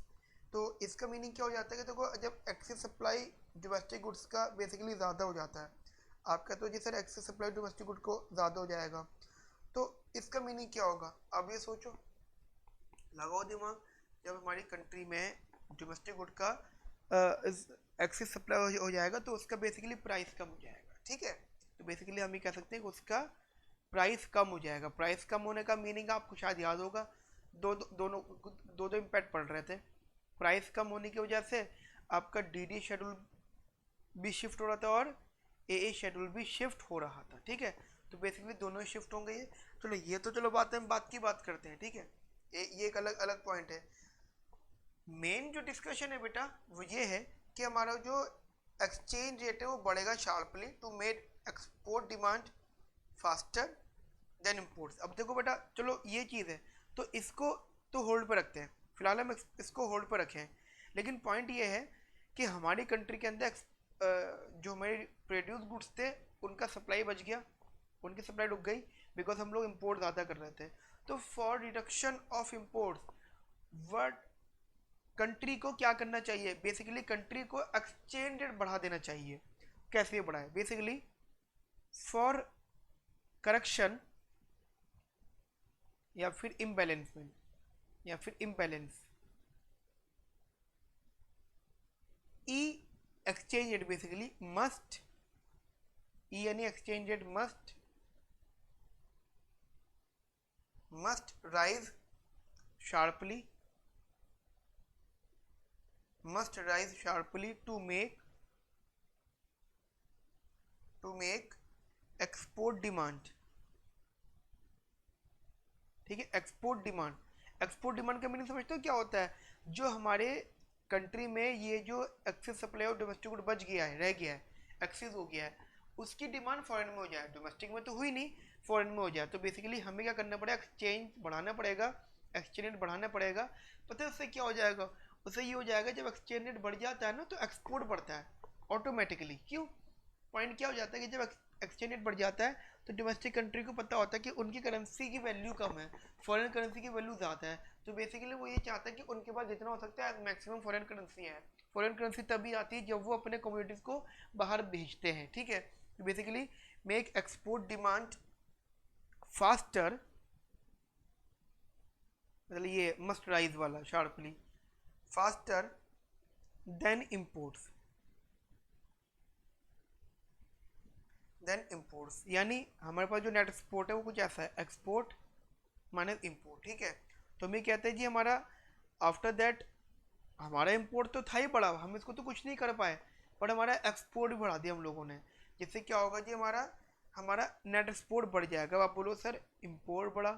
तो इसका मीनिंग क्या हो जाता है कि देखो जब एक्सेस सप्लाई डोमेस्टिक गुड्स का बेसिकली ज़्यादा हो जाता है, आप कहते हो जी sir excess supply domestic good को ज़्यादा हो जाएगा, तो इसका मीनिंग क्या होगा, अब ये सोचो, लगाओ दिमाग, जब हमारी कंट्री में डोमेस्टिक गुड का एक्सेस सप्लाई हो जाएगा तो उसका बेसिकली प्राइस कम हो जाएगा, ठीक है। तो बेसिकली हम ये कह सकते हैं कि उसका प्राइस कम हो जाएगा। प्राइस कम होने का मीनिंग आपको शायद याद होगा, दो इम्पैक्ट पड़ रहे थे। प्राइस कम होने की वजह से आपका डीडी शेड्यूल भी शिफ्ट हो रहा था और ए शेड्यूल भी शिफ्ट हो रहा था, ठीक है। तो बेसिकली दोनों ही शिफ्ट होंगे। ये चलो, ये तो चलो बात है, हम बात करते हैं, ठीक है। ये एक अलग अलग पॉइंट है। मेन जो डिस्कशन है बेटा वो ये है कि हमारा जो एक्सचेंज रेट है वो बढ़ेगा sharply to make export demand faster than imports. अब देखो बेटा, चलो ये चीज़ है तो इसको तो होल्ड पर रखते हैं, फिलहाल हम इसको होल्ड पर रखें। लेकिन पॉइंट ये है कि हमारी कंट्री के अंदर जो हमारे प्रोड्यूस गुड्स थे उनका सप्लाई बच गया, उनकी सप्लाई रुक गई बिकॉज हम लोग इम्पोर्ट ज़्यादा कर रहे थे। तो for reduction of imports word country को क्या करना चाहिए? बेसिकली कंट्री को एक्सचेंज रेट बढ़ा देना चाहिए। कैसे बढ़ाए? बेसिकली फॉर करेक्शन या फिर इम्बैलेंसमेंट या फिर इम्बैलेंस, ई एक्सचेंज रेट बेसिकली मस्ट, ई यानी exchange rate must rise sharply, must rise sharply to make export demand, ठीक है। एक्सपोर्ट डिमांड का मीनिंग समझते हो क्या होता है? जो हमारे कंट्री में ये जो excess supply of domestic good बच गया है, रह गया है, एक्सेस हो गया है, उसकी डिमांड फॉरेन में हो जाए। डोमेस्टिक में तो हुई नहीं, फॉरेन में हो जाए। तो बेसिकली हमें क्या करना पड़ेगा? एक्सचेंज बढ़ाना पड़ेगा, एक्सचेंज रेट बढ़ाना पड़ेगा। पता है उससे क्या हो जाएगा? उससे ये हो जाएगा, जब एक्सचेंज रेट बढ़ जाता है ना तो एक्सपोर्ट बढ़ता है ऑटोमेटिकली। क्यों? पॉइंट क्या हो जाता है कि जब एक्सचेंज रेट बढ़ जाता है तो डोमेस्टिक कंट्री को पता होता है कि उनकी करेंसी की वैल्यू कम है, फॉरेन करेंसी की वैल्यू ज़्यादा है। तो बेसिकली वो ये चाहता है कि उनके पास जितना हो सकता है मैक्सिमम फॉरेन करेंसी है। फॉरेन करेंसी तभी आती है जब वो अपने कम्युनिटीज़ को बाहर भेजते हैं, ठीक है। तो basically make export demand faster, मतलब ये मस्ट राइज वाला शार्पली, फास्टर देन इम्पोर्ट्स, यानी हमारे पास जो नेट एक्सपोर्ट है वो कुछ ऐसा है, एक्सपोर्ट माइनस इम्पोर्ट, ठीक है। तो हम ये कहते हैं जी हमारा आफ्टर दैट हमारा इम्पोर्ट तो था ही बड़ा, हम इसको तो कुछ नहीं कर पाए, पर हमारा एक्सपोर्ट भी बढ़ा दिया हम लोगों ने। जिससे क्या होगा जी, हमारा हमारा नेट एक्सपोर्ट बढ़ जाएगा। अब आप बोलो सर इम्पोर्ट बढ़ा,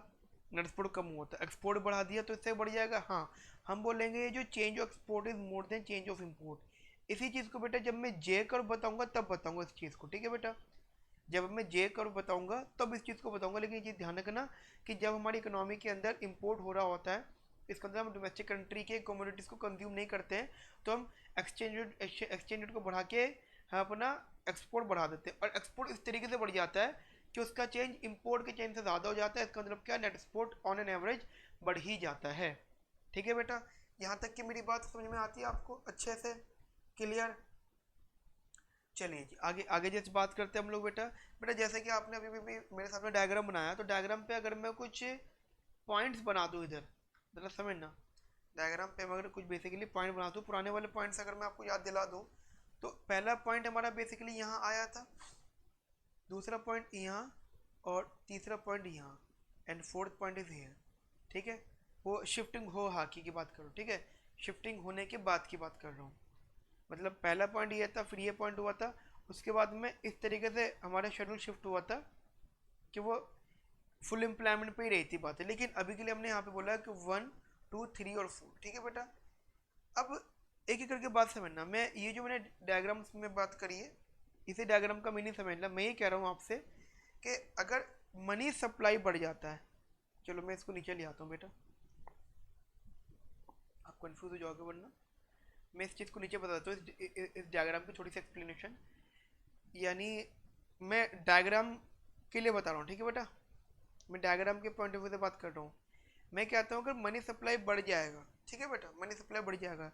नेट एक्सपोर्ट कम हुआ था, एक्सपोर्ट बढ़ा दिया तो इससे बढ़ जाएगा। हाँ, हम बोलेंगे ये जो change of export is more then change of import. इसी चीज़ को बेटा जब मैं जे कर बताऊंगा तब बताऊंगा इस चीज़ को, ठीक है बेटा। जब मैं जे कर्व बताऊंगा तब इस चीज़ को बताऊंगा। लेकिन ये चीज़ ध्यान रखना कि जब हमारी इकोनॉमी के अंदर इंपोर्ट हो रहा होता है, इसके अंदर हम डोमेस्टिक कंट्री के कमोडिटीज़ को कंज्यूम नहीं करते हैं, तो हम एक्सचेंज रेट को बढ़ा के हम अपना एक्सपोर्ट बढ़ा देते हैं। और एक्सपोर्ट इस तरीके से बढ़ जाता है कि उसका चेंज इंपोर्ट के चेंज से ज़्यादा हो जाता है। इसका मतलब क्या? Net export on an average बढ़ ही जाता है, ठीक है बेटा। यहाँ तक कि मेरी बात समझ में आती है आपको अच्छे से? क्लियर? चलिए जी आगे आगे जैसे बात करते हैं हम लोग बेटा। बेटा जैसे कि आपने अभी भी मेरे सामने डायग्राम बनाया, तो डायग्राम पे अगर मैं कुछ पॉइंट्स बना दूँ इधर, मतलब समझना, डायग्राम पे अगर कुछ बेसिकली पॉइंट बना दूँ, पुराने वाले पॉइंट्स अगर मैं आपको याद दिला दूँ, तो पहला पॉइंट हमारा बेसिकली यहाँ आया था, दूसरा पॉइंट यहाँ, और तीसरा पॉइंट यहाँ, and fourth point is here, ठीक है। वो शिफ्टिंग हो हाकी की बात करो, ठीक है, शिफ्टिंग होने के बाद की बात कर रहा हूँ। मतलब पहला पॉइंट ये था, फिर ये पॉइंट हुआ था, उसके बाद में इस तरीके से हमारा शेड्यूल शिफ्ट हुआ था कि वो फुल एम्प्लॉयमेंट पे ही रही थी बातें। लेकिन अभी के लिए हमने यहाँ पे बोला है कि 1 2 3 और 4, ठीक है बेटा। अब एक एक करके बात समझना। मैं ये जो मैंने डायग्राम्स में बात करी है, इसे डायग्राम का मीनिंग समझना। मैं ये कह रहा हूँ आपसे कि अगर मनी सप्लाई बढ़ जाता है, चलो मैं इसको नीचे ले आता हूँ बेटा, आप कंफ्यूज हो जाओगे वरना मैं इस चीज़ को नीचे बताता हूँ, इस डायग्राम की थोड़ी सी एक्सप्लेनेशन। यानी मैं डायग्राम के लिए बता रहा हूँ, ठीक है बेटा, मैं डायग्राम के पॉइंट ऑफ व्यू से बात कर रहा हूँ। मैं कहता हूँ अगर मनी सप्लाई बढ़ जाएगा, ठीक है बेटा, मनी सप्लाई बढ़ जाएगा,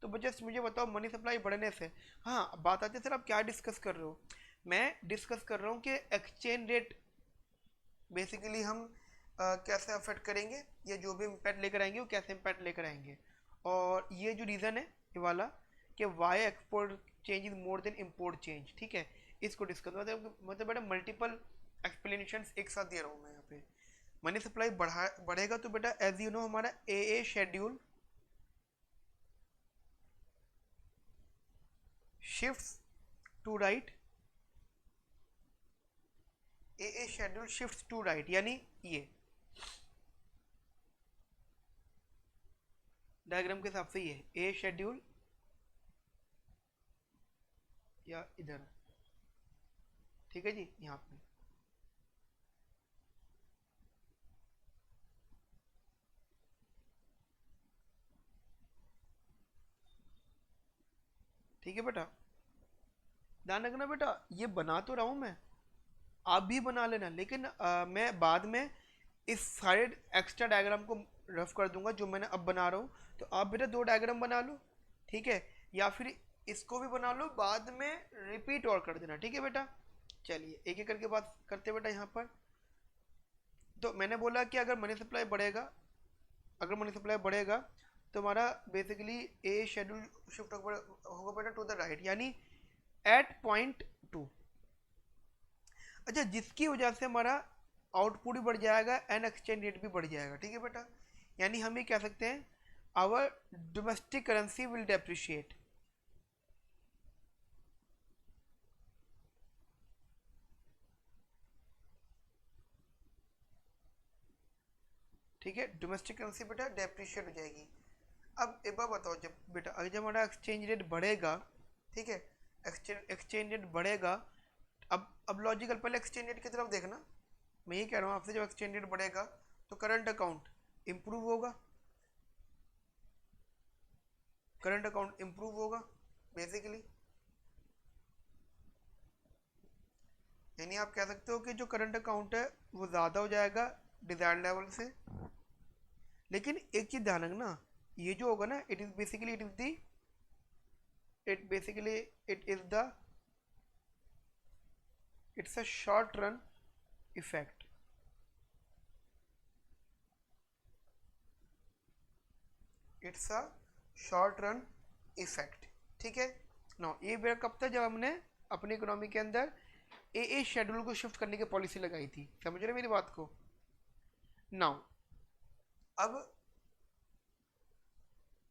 तो जस्ट मुझे बताओ मनी सप्लाई बढ़ने से, हाँ बात आती है सर आप क्या डिस्कस कर रहे हो? मैं डिस्कस कर रहा हूँ कि एक्सचेंज रेट बेसिकली हम कैसे अफेक्ट करेंगे, या जो भी इम्पैक्ट लेकर आएंगे वो कैसे इम्पैक्ट लेकर आएंगे। और ये जो रीज़न है ये वाला कि why export change is more than import change, ठीक है, इसको डिस्कस मतलब बेटा मल्टीपल एक्सप्लेनेशन एक साथ दे रहा हूँ मैं यहाँ पे। मनी सप्लाई बढ़ेगा तो बेटा एज यू नो हमारा A schedule shifts to right, A schedule shifts to right, यानी ये डायग्राम के हिसाब से ये ए शेड्यूल या इधर, ठीक है जी, यहाँ पे ठीक है बेटा, ध्यान रखना बेटा, ये बना तो रहा हूँ मैं, आप भी बना लेना, लेकिन मैं बाद में इस सारे एक्स्ट्रा डायग्राम को रफ कर दूंगा जो मैंने अब बना रहा हूँ, तो आप बेटा 2 डायग्राम बना लो, ठीक है, या फिर इसको भी बना लो, बाद में रिपीट और कर देना, ठीक है बेटा। चलिए एक एक करके बात करते बेटा यहाँ पर। तो मैंने बोला कि अगर मनी सप्लाई बढ़ेगा तो हमारा बेसिकली ए शेड्यूल शिफ्ट होगा बेटा टू द राइट, यानी एट पॉइंट 2। अच्छा, जिसकी वजह से हमारा आउटपुट भी बढ़ जाएगा एंड एक्सचेंज रेट भी बढ़ जाएगा, ठीक है बेटा, यानी हम ये कह सकते हैं our domestic currency will depreciate, ठीक है, डोमेस्टिक करेंसी बेटा डेप्रिशिएट हो जाएगी। अब एक बार बताओ, जब बेटा अगर जब हमारा एक्सचेंज रेट बढ़ेगा, ठीक है, एक्सचेंज रेट बढ़ेगा, अब लॉजिकल पहले एक्सचेंज रेट की तरफ देखना, मैं ये कह रहा हूँ आपसे, जब एक्सचेंज रेट बढ़ेगा तो करंट अकाउंट इम्प्रूव होगा, करंट अकाउंट इम्प्रूव होगा बेसिकली, यानी आप कह सकते हो कि जो करंट अकाउंट है वो ज़्यादा हो जाएगा डिजायर्ड लेवल से। लेकिन एक चीज़ ध्यान रखना, ये जो होगा ना, it it's a short run effect, it's a short run effect, ठीक है। नाउ ये बेटा कब था, जब हमने अपनी इकोनॉमी के अंदर ए शेड्यूल को शिफ्ट करने की पॉलिसी लगाई थी, समझ रहे मेरी बात को। नाउ अब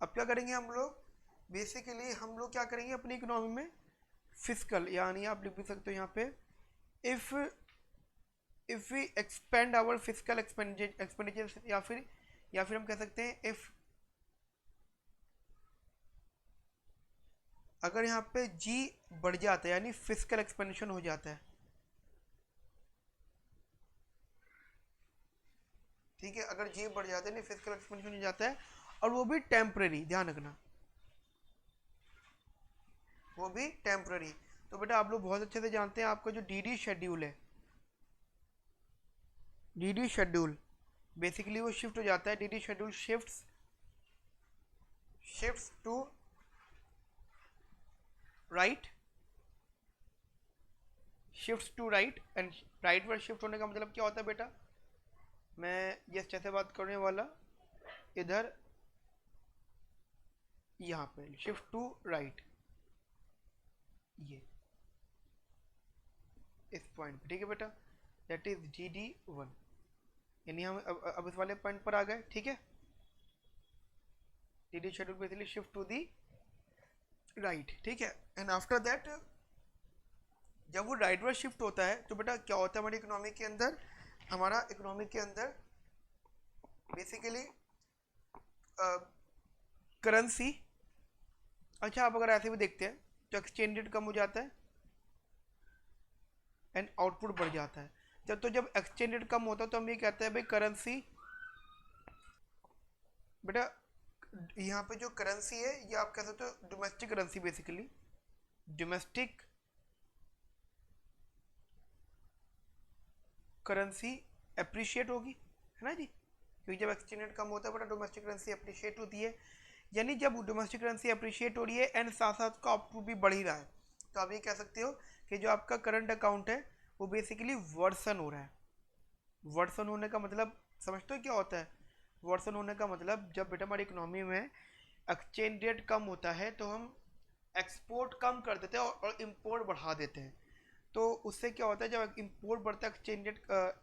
क्या करेंगे हम लोग, बेसिकली हम लोग क्या करेंगे अपनी इकोनॉमी में फिजिकल, यानी आप लिख भी सकते हो यहाँ पे, if we expand our physical expenditure, या फिर हम कह सकते हैं इफ, अगर यहाँ पे जी बढ़ जाता है यानी फिजिकल एक्सपेंशन हो जाता है, ठीक है, अगर जी बढ़ जाता है नहीं फिजिकल एक्सपेंशन हो जाता है, और वो भी टेम्पररी, ध्यान रखना, वो भी टेम्पररी। तो बेटा आप लोग बहुत अच्छे से जानते हैं, आपका जो डीडी शेड्यूल है, डीडी शेड्यूल बेसिकली वो शिफ्ट हो जाता है, DD schedule shifts to right, shifts to right, and right पर शिफ्ट होने का मतलब क्या होता है बेटा, मैं जस्ट ऐसे बात करने वाला, इधर यहाँ पे शिफ्ट टू राइट, ये इस पॉइंट पे, ठीक है बेटा, दैट इज GD1, यानी हम अब इस वाले पॉइंट पर आ गए, ठीक है, DD schedule basically shift to the right, ठीक है, एंड आफ्टर दैट जब वो राइट वर्ड शिफ्ट होता है तो बेटा क्या होता है हमारी इकोनॉमी के अंदर, हमारा इकोनॉमी के अंदर बेसिकली करेंसी, अच्छा आप अगर ऐसे भी देखते हैं तो एक्सचेंज रेट कम हो जाता है एंड आउटपुट बढ़ जाता है। जब एक्सचेंज रेट कम होता है तो हम ये कहते हैं भाई करेंसी, बेटा यहाँ पे जो करेंसी है ये आप कह सकते हो domestic currency, basically domestic currency appreciate होगी, है ना जी, क्योंकि जब एक्सचेंज रेट कम होता है बेटा डोमेस्टिक करेंसी अप्रिशिएट होती है, यानी जब डोमेस्टिक करेंसी अप्रिशिएट हो रही है एंड साथ साथ का आउटपुट भी बढ़ ही रहा है, तो आप ये कह सकते हो कि जो आपका करंट अकाउंट है वो बेसिकली वर्सन हो रहा है। वर्सन होने का मतलब समझते हो क्या होता है, वर्सन होने का मतलब जब बेटा हमारी इकोनॉमी में एक्सचेंज रेट कम होता है तो हम एक्सपोर्ट कम कर देते हैं और इम्पोर्ट बढ़ा देते हैं। तो उससे क्या होता है, जब इम्पोर्ट बढ़ता है, एक्सचेंज रेट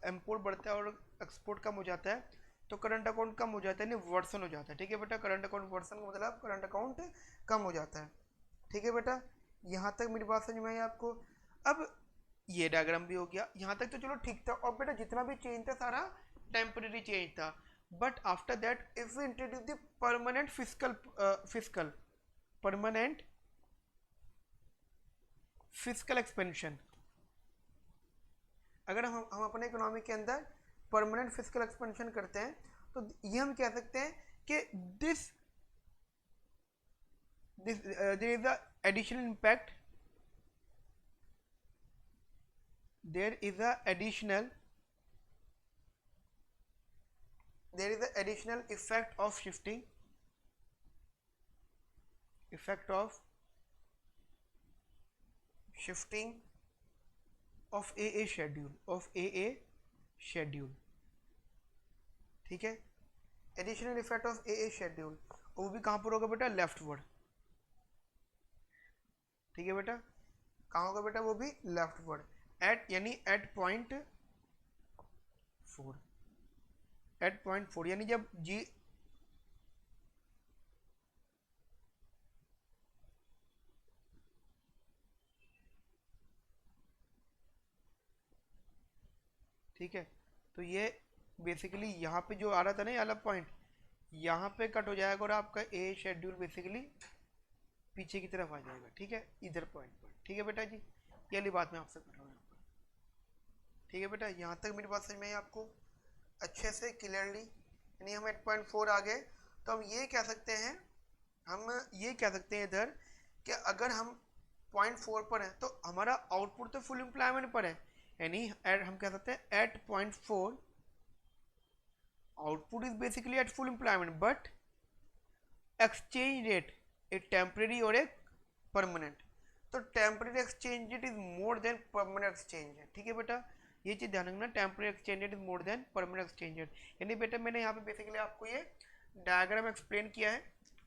इम्पोर्ट बढ़ता है और एक्सपोर्ट कम हो जाता है, तो करंट अकाउंट कम हो जाता है, नहीं वर्सन हो जाता है। ठीक है बेटा, करंट अकाउंट वर्सन का मतलब करंट अकाउंट कम हो जाता है। ठीक है बेटा, यहाँ तक मेरी बात समझ में आई आपको। अब ये डायग्राम भी हो गया, यहाँ तक तो चलो ठीक था। और बेटा जितना भी चेंज था सारा टेम्परेरी चेंज था, but after that if we introduce the permanent physical permanent physical expansion, अगर हम अपने इकोनॉमी के अंदर परमानेंट फिजिकल एक्सपेंशन करते हैं, तो ये हम कह सकते हैं कि this there is a additional impact, there is a additional there is a additional effect of shifting, effect of shifting of AA schedule। ठीक है, additional effect of AA schedule, वो भी कहाँ पर होगा बेटा, लेफ्टवर्ड। ठीक है बेटा, कहाँ होगा बेटा, वो भी लेफ्टवर्ड, एट यानी एट पॉइंट 4, एट पॉइंट 4 यानी जब जी, ठीक है, तो ये बेसिकली यहाँ पे जो आ रहा था ना ये वाला पॉइंट, यहाँ पे कट हो जाएगा और आपका ए शेड्यूल बेसिकली पीछे की तरफ आ जाएगा। ठीक है, इधर पॉइंट पर। ठीक है बेटा जी, ये वाली बात मैं आपसे कर रहा हूँ यहाँ पर। ठीक है बेटा, यहाँ तक मेरी बात समझ में आई आपको अच्छे से क्लियरली। यानी हम 8.4 आ गए, तो हम ये कह सकते हैं, हम ये कह सकते हैं इधर कि अगर हम 0.4 पर हैं तो हमारा आउटपुट तो फुल एम्प्लॉयमेंट पर है, यानी हम कह सकते हैं at 0.4 output is basically at full employment, but exchange rate एक टेम्परेरी और एक परमानेंट, तो temporary exchange rate is more than permanent exchange rate. ठीक है बेटा, ये चीज़ ध्यान रखना, temporary exchange rate is more than permanent exchange rate. यानी बेटा मैंने यहाँ पे बेसिकली आपको ये डायग्राम एक्सप्लेन किया है।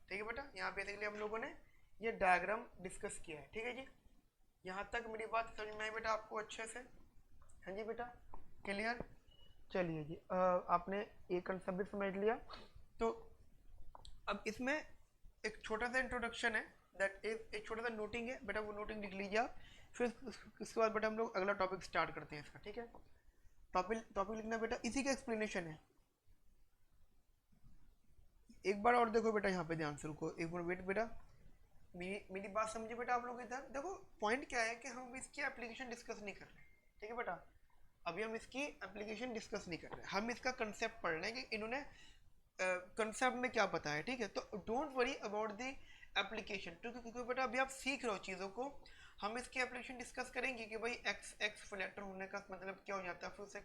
ठीक है बेटा, यहाँ बेसिकली हम लोगों ने ये डायग्राम डिस्कस किया है। ठीक है जी, यहाँ तक मेरी बात समझ में आई बेटा आपको अच्छे से? हाँ जी बेटा, क्लियर? चलिए जी, आपने एक कंसेप्ट भी समझ लिया। तो अब इसमें एक छोटा सा इंट्रोडक्शन है, दैट इज एक छोटा सा नोटिंग है बेटा, वो नोटिंग लिख लीजिए आप। फिर उसके बाद बेटा हम लोग अगला टॉपिक स्टार्ट करते हैं इसका। ठीक है, टॉपिक लिखना बेटा, इसी का एक्सप्लेनेशन है। एक बार और देखो बेटा, यहाँ पे ध्यान से रुको, एक मिनट वेट बेटा, मेरी बात समझिए बेटा आप लोग। इधर देखो, पॉइंट क्या है कि हम इसकी एप्लीकेशन डिस्कस नहीं कर रहे। ठीक है बेटा, अभी हम इसकी एप्लीकेशन डिस्कस नहीं कर रहे, हम इसका कंसेप्ट पढ़ रहे हैं कि इन्होंने कंसेप्ट में क्या बताया। ठीक है, तो don't worry about the application, क्योंकि बेटा अभी आप सीख रहे हो चीज़ों को। हम इसकी एप्लीकेशन डिस्कस करेंगे कि भाई एक्स फ्लैटर होने का मतलब क्या हो जाता है, फिर उससे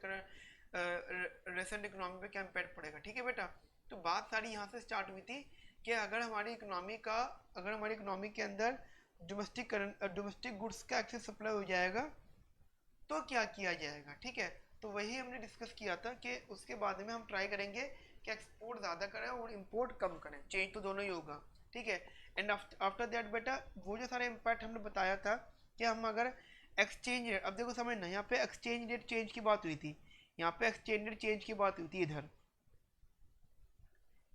रेसेंट इकोनॉमी पे क्या इम्पैक्ट पड़ेगा। ठीक है बेटा, तो बात सारी यहाँ से स्टार्ट हुई थी कि अगर हमारी इकोनॉमी के अंदर डोमेस्टिक गुड्स का एक्सेस सप्लाई हो जाएगा तो क्या किया जाएगा। ठीक है, तो वही हमने डिस्कस किया था कि उसके बाद में हम ट्राई करेंगे कि एक्सपोर्ट ज़्यादा करें और इंपोर्ट कम करें, चेंज तो दोनों ही होगा। ठीक है, एंड आफ्टर दैट बेटा वो जो सारे इम्पैक्ट हमने बताया था कि हम अगर एक्सचेंज रेट, अब देखो समझना, यहाँ पे एक्सचेंज रेट चेंज की बात हुई थी, यहाँ पे एक्सचेंज रेट चेंज की बात हुई थी, इधर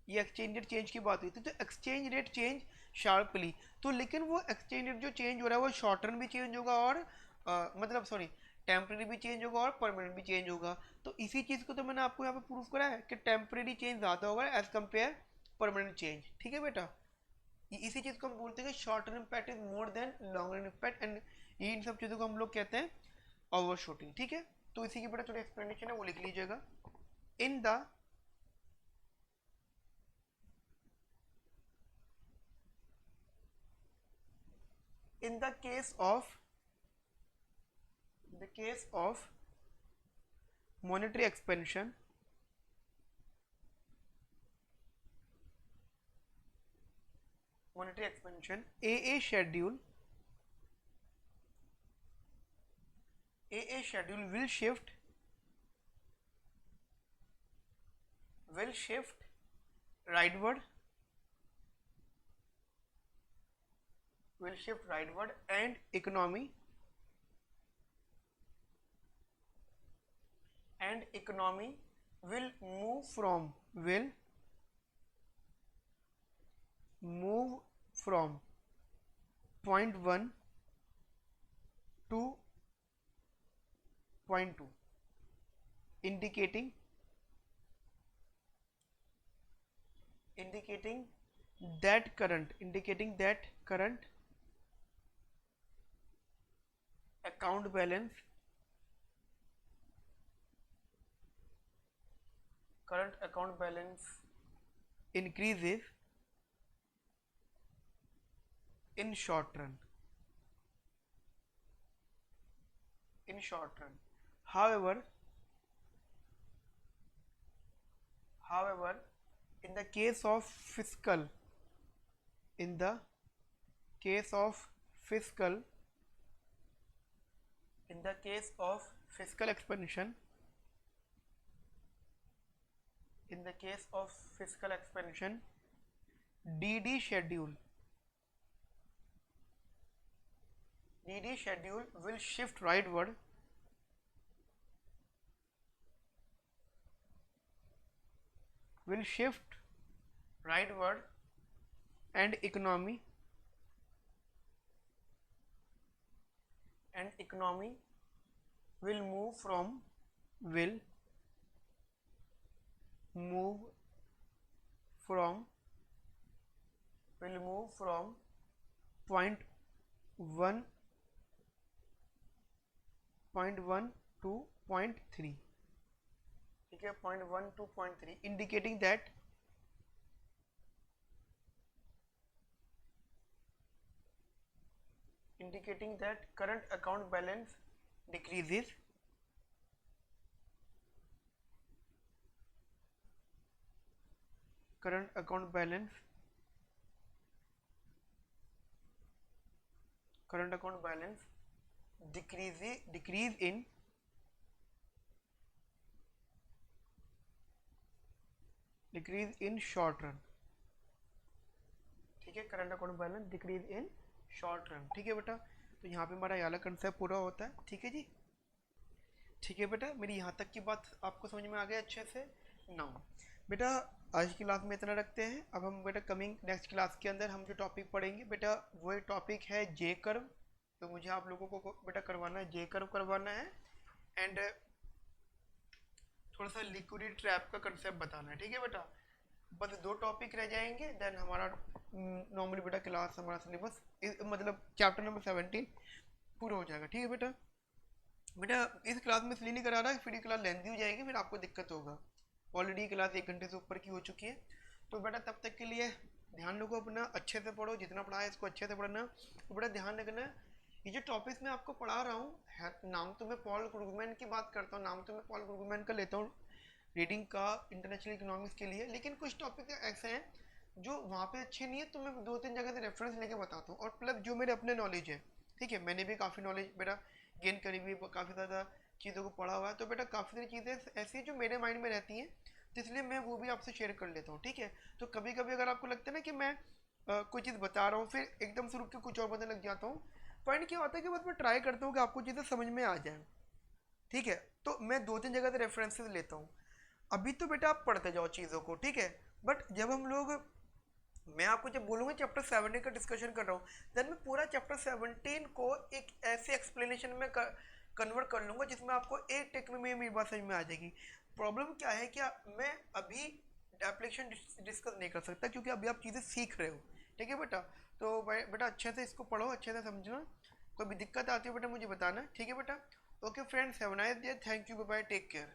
ये एक्सचेंज रेट चेंज की बात हुई थी। तो एक्सचेंज रेट चेंज शार्पली, तो लेकिन वो एक्सचेंज रेट जो चेंज हो रहा है वो शॉर्ट टर्म भी चेंज होगा और मतलब सॉरी टेम्परेरी भी चेंज होगा और परमानेंट भी चेंज होगा। तो इसी चीज़ को तो मैंने आपको यहाँ पे प्रूव करा है कि टेम्परेरी चेंज ज़्यादा होगा एज कम्पेयर परमानेंट चेंज। ठीक है बेटा, इसी चीज़ को हम बोलते हैं कि short term impact is more then long run impact, and ये इन सब चीज़ों को हम लोग कहते हैं ओवर शूटिंग। ठीक है, तो इसी की बेटा थोड़ी एक्सप्लेनेशन है, वो लिख लीजिएगा। In the in the case of monetary expansion, AA schedule will shift rightward will shift rightward and economy will move from point 1 to point 2, indicating that current account balance increases in short run. However, in the case of fiscal expansion, DD schedule will shift rightward and economy will move from point 1 to point 3, ठीक है, point 1 to point 3, indicating that current account balance decreases decrease in short run, ठीक है, current account balance decrease in short run, ठीक है बेटा। तो यहाँ पे हमारा ये वाला कंसेप्ट पूरा होता है, ठीक है जी, ठीक है बेटा। मेरी यहाँ तक की बात आपको समझ में आ गया अच्छे से। नाउ बेटा आज की क्लास में इतना रखते हैं। अब हम बेटा कमिंग नेक्स्ट क्लास के अंदर हम जो टॉपिक पढ़ेंगे बेटा वही टॉपिक है जे कर्व। तो मुझे आप लोगों को बेटा करवाना है, जे कर्व करवाना है एंड थोड़ा सा लिक्विडिटी ट्रैप का कंसेप्ट बताना है, ठीक है बेटा। बस 2 टॉपिक रह जाएंगे, देन हमारा नॉर्मली बेटा क्लास हमारा सिलेबस मतलब चैप्टर नंबर 17 पूरा हो जाएगा, ठीक है बेटा। बेटा इस क्लास में इसलिए नहीं करा रहा, फिर ये क्लास लेंथी हो जाएगी, फिर आपको दिक्कत होगा। ऑलरेडी क्लास 1 घंटे से ऊपर की हो चुकी है। तो बेटा तब तक के लिए ध्यान रखो अपना, अच्छे से पढ़ो, जितना पढ़ा है इसको अच्छे से पढ़ना। तो बेटा ध्यान रखना ये जो टॉपिक्स मैं आपको पढ़ा रहा हूँ, नाम तो मैं पॉल क्रूगमैन की बात करता हूँ, नाम तो मैं पॉल क्रूगमैन का लेता हूँ रीडिंग का इंटरनेशनल इकोनॉमिक्स के लिए, लेकिन कुछ टॉपिक ऐसे हैं जो वहाँ पे अच्छे नहीं है, तो मैं 2-3 जगह से रेफरेंस लेके बताता हूँ। और प्लस जो मेरे अपने नॉलेज है, ठीक है, मैंने भी काफ़ी नॉलेज बेटा गेन करी हुई, काफ़ी ज़्यादा चीज़ों को पढ़ा हुआ है। तो बेटा काफ़ी सारी चीज़ें ऐसी हैं जो मेरे माइंड में रहती हैं, तो इसलिए मैं वो भी आपसे शेयर कर लेता हूँ, ठीक है। तो कभी कभी अगर आपको लगता है ना कि मैं कोई चीज़ बता रहा हूँ फिर एकदम से रुक के कुछ और बताने लग जाता हूँ, पॉइंट क्या होता है कि बस मैं ट्राई करता हूँ कि आपको चीज़ें समझ में आ जाए, ठीक है। तो मैं 2-3 जगह से रेफरेंसेस लेता हूँ। अभी तो बेटा आप पढ़ते जाओ चीज़ों को, ठीक है। बट जब हम लोग, मैं आपको जब बोलूँगा चैप्टर 17 का डिस्कशन कर रहा हूँ, देन मैं पूरा चैप्टर 17 को एक ऐसे एक्सप्लेनेशन में कन्वर्ट कर लूँगा जिसमें आपको एक टेक में मेरी बात समझ में आ जाएगी। प्रॉब्लम क्या है, क्या मैं अभी एप्लीकेशन डिस्कस नहीं कर सकता क्योंकि अभी आप चीज़ें सीख रहे हो, ठीक है बेटा। तो बेटा अच्छे से इसको पढ़ो, अच्छे से समझना, कोई भी दिक्कत आती है बेटा मुझे बताना, ठीक है बेटा। Okay friends, have a nice day, thank you, bye bye, take care.